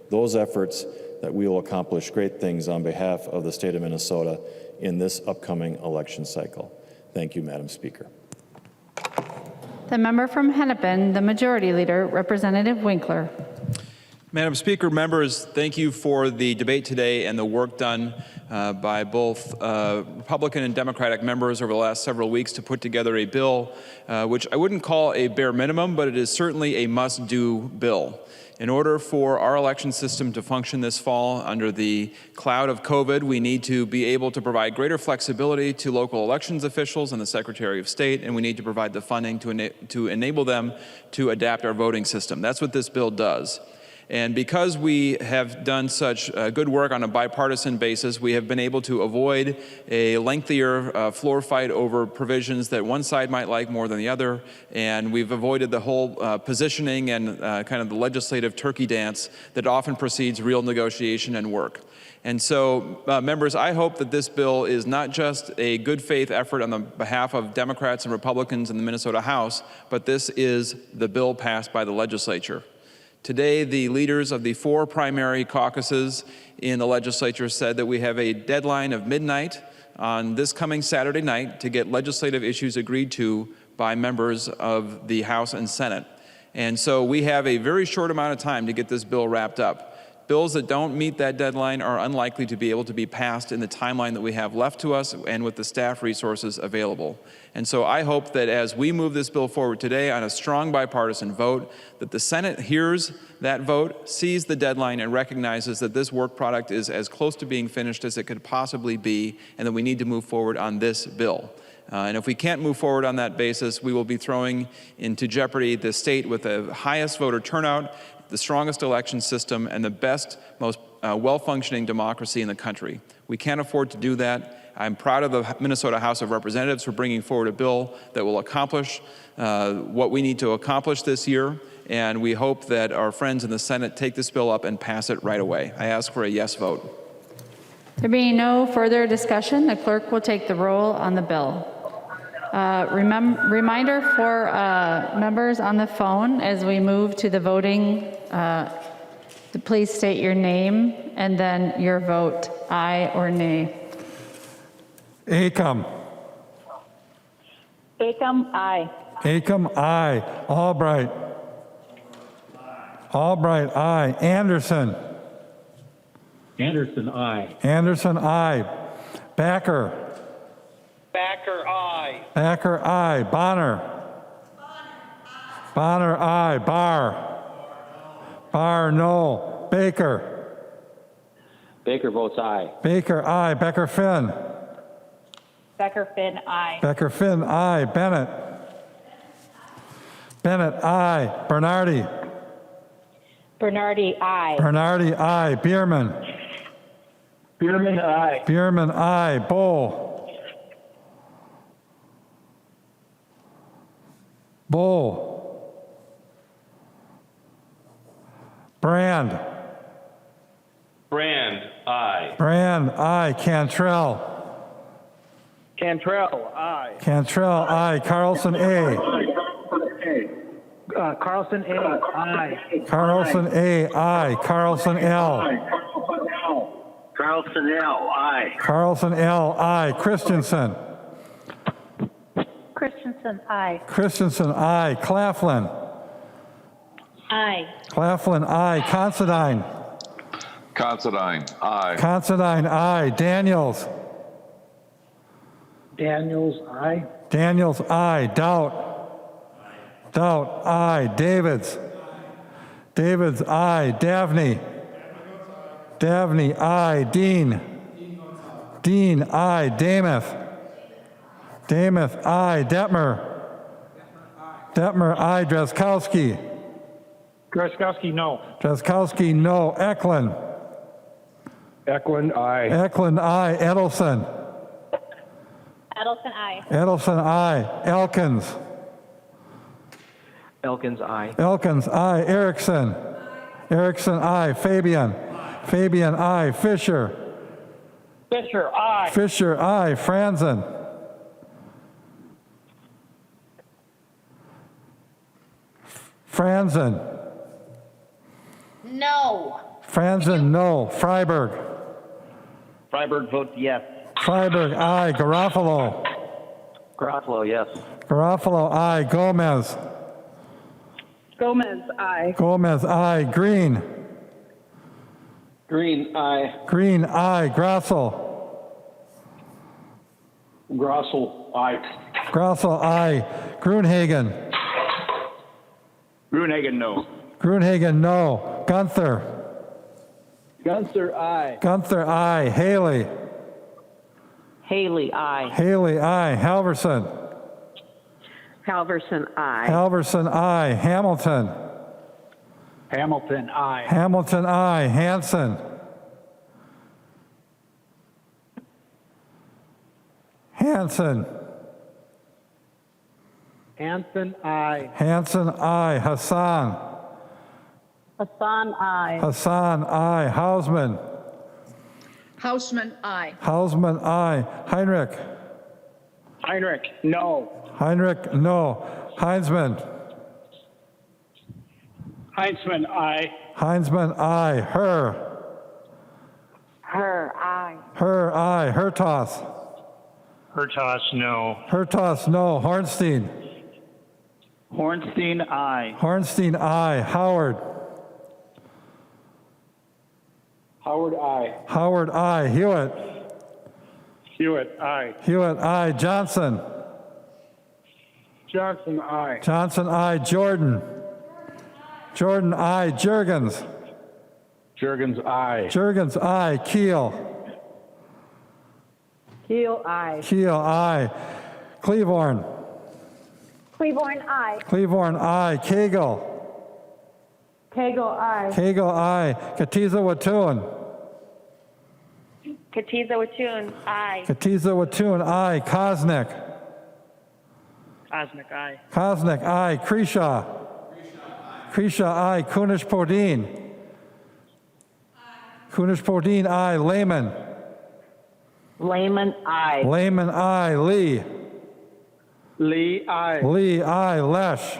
those efforts, that we will accomplish great things on behalf of the state of Minnesota in this upcoming election cycle. Thank you, Madam Speaker. The member from Hennepin, the Majority Leader, Representative Winkler. Madam Speaker, members, thank you for the debate today and the work done by both Republican and Democratic members over the last several weeks to put together a bill, which I wouldn't call a bare minimum, but it is certainly a must-do bill. In order for our election system to function this fall under the cloud of COVID, we need to be able to provide greater flexibility to local elections officials and the Secretary of State, and we need to provide the funding to enable them to adapt our voting system. That's what this bill does. And because we have done such good work on a bipartisan basis, we have been able to avoid a lengthier floor fight over provisions that one side might like more than the other, and we've avoided the whole positioning and kind of the legislative turkey dance that often precedes real negotiation and work. And so, members, I hope that this bill is not just a good faith effort on the behalf of Democrats and Republicans in the Minnesota House, but this is the bill passed by the legislature. Today, the leaders of the 4 primary caucuses in the legislature said that we have a deadline of midnight on this coming Saturday night to get legislative issues agreed to by members of the House and Senate. And so we have a very short amount of time to get this bill wrapped up. Bills that don't meet that deadline are unlikely to be able to be passed in the timeline that we have left to us and with the staff resources available. And so I hope that as we move this bill forward today on a strong bipartisan vote, that the Senate hears that vote, sees the deadline, and recognizes that this work product is as close to being finished as it could possibly be, and that we need to move forward on this bill. And if we can't move forward on that basis, we will be throwing into jeopardy the state with the highest voter turnout, the strongest election system, and the best, most well-functioning democracy in the country. We can't afford to do that. I'm proud of the Minnesota House of Representatives for bringing forward a bill that will accomplish what we need to accomplish this year, and we hope that our friends in the Senate take this bill up and pass it right away. I ask for a yes vote. There being no further discussion, the clerk will take the roll on the bill. Reminder for members on the phone as we move to the voting, to please state your name and then your vote, aye or nay. Acom. Acom, aye. Acom, aye. Albright. Albright, aye. Anderson. Anderson, aye. Anderson, aye. Backer. Backer, aye. Backer, aye. Bonner. Bonner, aye. Barr. Barr, no. Baker. Baker votes aye. Baker, aye. Becker Finn. Becker Finn, aye. Becker Finn, aye. Bennett. Bennett, aye. Bernardi. Bernardi, aye. Bernardi, aye. Bierman. Bierman, aye. Bierman, aye. Bull. Bull. Brand. Brand, aye. Brand, aye. Cantrell. Cantrell, aye. Cantrell, aye. Carlson, A. Carlson, A, aye. Carlson, A, aye. Carlson, L. Carlson, L, aye. Carlson, L, aye. Christensen. Christensen, aye. Christensen, aye. Claflin. Aye. Claflin, aye. Considine. Considine, aye. Considine, aye. Daniels. Daniels, aye. Daniels, aye. Doubt. Doubt, aye. Davids. Davids, aye. Davney. Davney, aye. Dean. Dean, aye. Damath. Damath, aye. Detmer. Detmer, aye. Drazkowski. Drazkowski, no. Drazkowski, no. Eklund. Eklund, aye. Eklund, aye. Edelson. Edelson, aye. Edelson, aye. Elkins. Elkins, aye. Elkins, aye. Erickson. Erickson, aye. Fabian. Fabian, aye. Fisher. Fisher, aye. Fisher, aye. Franzen. Franzen. No. Franzen, no. Freiberg. Freiberg votes yes. Freiberg, aye. Garofalo. Garofalo, yes. Garofalo, aye. Gomez. Gomez, aye. Gomez, aye. Green. Green, aye. Green, aye. Grossel. Grossel, aye. Grossel, aye. Grunhagen. Gruenhagen, no. Grunhagen, no. Gunther. Gunther, aye. Gunther, aye. Haley. Haley, aye. Haley, aye. Halverson. Halverson, aye. Halverson, aye. Hamilton. Hamilton, aye. Hamilton, I. Hanson. Hanson. Hanson, aye. Hanson, I. Hassan. Hassan, aye. Hassan, I. Hausman. Hausman, aye. Hausman, I. Heinrich. Heinrich, no. Heinrich, no. Heinzman. Heinzman, aye. Heinzman, I. Her. Her, aye. Her, I. Hertos. Hertos, no. Hertos, no. Hornstein. Hornstein, aye. Hornstein, I. Howard. Howard, aye. Howard, I. Hewitt. Hewitt, aye. Hewitt, I. Johnson. Johnson, aye. Johnson, I. Jordan. Jordan, I. Jurgens. Jurgens, aye. Jurgens, I. Keel. Keel, aye. Keel, I. Cleavorn. Cleaborn, aye. Cleavorn, I. Cagle. Cagle, aye. Cagle, I. Katiza Watun. Katiza Watun, aye. Katiza Watun, I. Kosnick. Osnick, aye. Kosnick, I. Kreshaw. Kreshaw, I. Kunish Podine. Kunish Podine, I. Lehman. Lehman, aye. Lehman, I. Lee. Lee, aye. Lee, I. Lesh.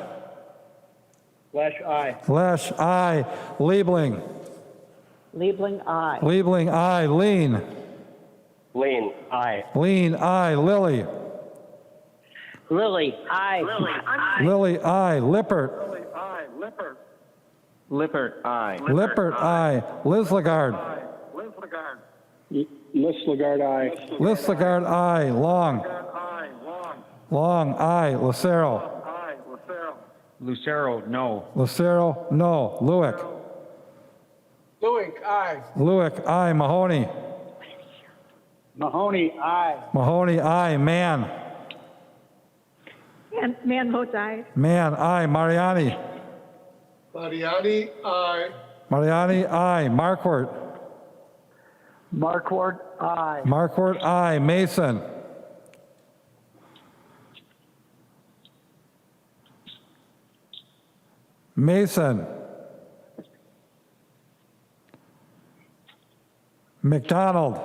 Lesh, aye. Lesh, I. Liebling. Liebling, aye. Liebling, I. Lean. Lean, aye. Lean, I. Lilly. Lily, aye. Lily, aye. Lily, I. Lippert. Lily, aye. Lippert. Lippert, aye. Lippert, I. Lislegard. Lislegard. Lislegard, aye. Lislegard, I. Long. Aye. Long. Long, I. Lucero. Aye. Lucero. Lucero, no. Lucero, no. Lewick. Lewick, aye. Lewick, I. Mahoney. Mahoney, aye. Mahoney, I. Mann. Man votes aye. Mann, I. Mariani. Mariani, aye. Mariani, I. Markwart. Markwart, aye. Markwart, I. Mason. Mason. McDonald.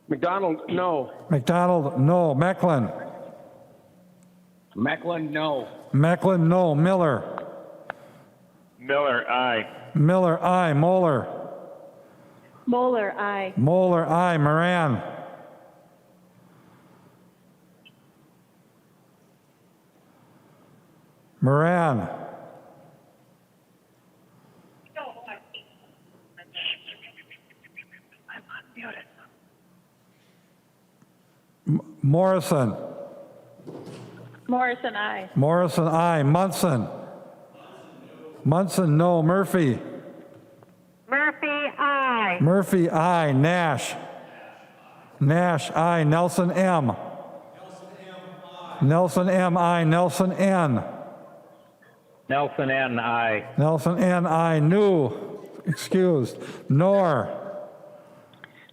McDonald, no. McDonald, no. Mecklin. Mecklin, no. Mecklin, no. Miller. Miller, aye. Miller, I. Moeller. Moeller, aye. Moeller, I. Moran. Moran. Morrison. Morrison, aye. Morrison, I. Munson. Munson, no. Murphy. Murphy, aye. Murphy, I. Nash. Nash, I. Nelson, M. Nelson, M. I. Nelson, N. Nelson, N, aye. Nelson, N. I. New. Excused. Nor.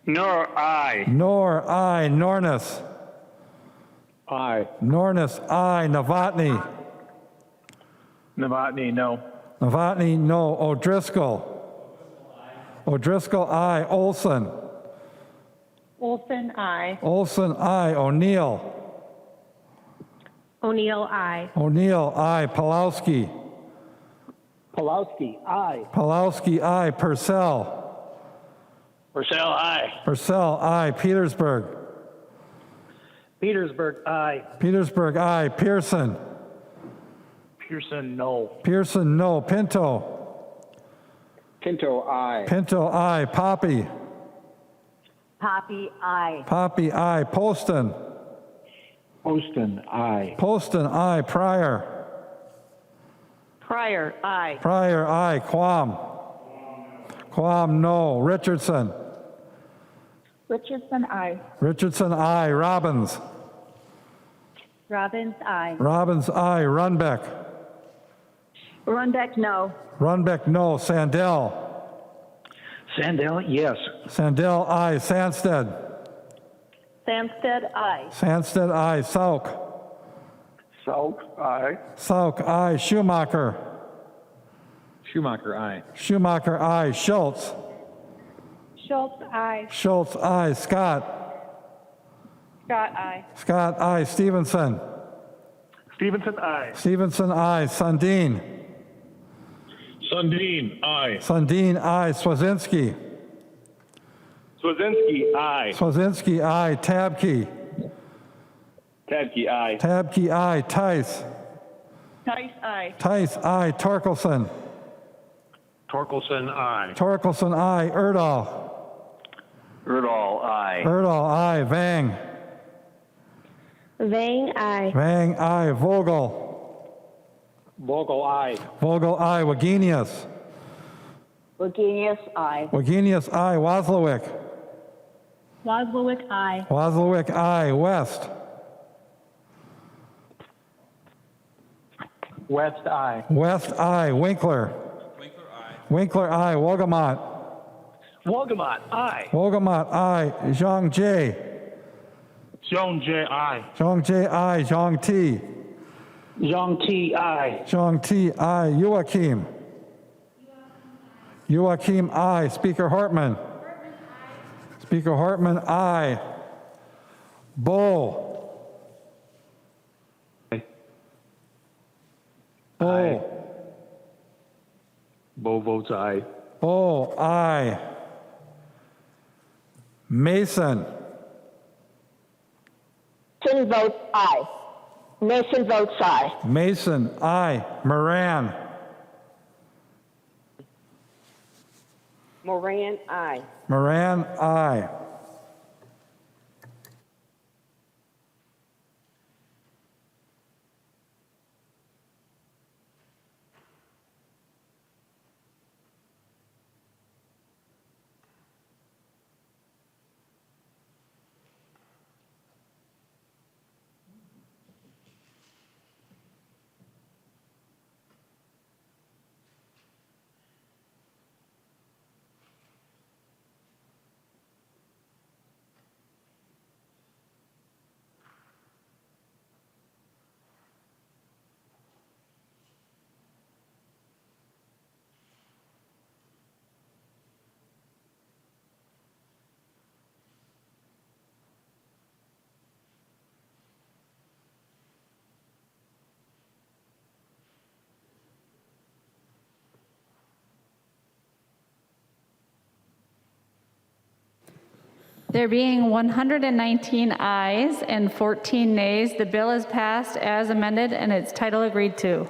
Nor, aye. Nor, I. Nornis. Aye. Nornis, I. Novotny. Novotny, no. Novotny, no. O'Driscoll. O'Driscoll, I. Olson. Olson, aye. Olson, I. O'Neill. O'Neill, aye. O'Neill, I. Pulowski. Pulowski, aye. Pulowski, I. Purcell. Purcell, aye. Purcell, I. Petersburg. Petersburg, aye. Petersburg, I. Pearson. Pearson, no. Pearson, no. Pinto. Pinto, aye. Pinto, I. Poppy. Poppy, aye. Poppy, I. Poston. Poston, aye. Poston, I. Pryor. Pryor, aye. Pryor, I. Quam. Quam, no. Richardson. Richardson, aye. Richardson, I. Robbins. Robbins, aye. Robbins, I. Runbeck. Runbeck, no. Runbeck, no. Sandell. Sandell, yes. Sandell, aye. Sandsted. Samstead, aye. Sandsted, aye. Sauk. Sauk, aye. Sauk, aye. Schumacher. Schumacher, aye. Schumacher, aye. Schultz. Schultz, aye. Schultz, aye. Scott. Scott, aye. Scott, aye. Stevenson. Stevenson, aye. Stevenson, aye. Sundin. Sundin, aye. Sundin, aye. Swazinski. Swazinski, aye. Swazinski, aye. Tabke. Tadke, aye. Tabke, aye. Tice. Tice, aye. Tice, aye. Torkelson. Torkelson, aye. Torkelson, aye. Erdahl. Erdahl, aye. Erdahl, aye. Vang. Vang, aye. Vang, aye. Vogel. Vogel, aye. Vogel, aye. Wagenius. Wagenius, aye. Wagenius, aye. Wozlowick. Wozlowick, aye. Wozlowick, aye. West. West, aye. West, aye. Winkler. Winkler, aye. Wogamot. Wogamot, aye. Wogamot, aye. Zhang Jie. Zhong J, aye. Zhang Jie, aye. Zhang Ti. Zhong T, aye. Zhang Ti, aye. Joachim. Joachim, aye. Speaker Hartman. Speaker Hartman, aye. Bull. Bull. Bo votes aye. Bull, aye. Mason. Mason votes aye. Mason votes aye. Mason, aye. Moran. Moran, aye. Moran, aye. There being 119 ayes and 14 nays, the bill is passed as amended and its title agreed to.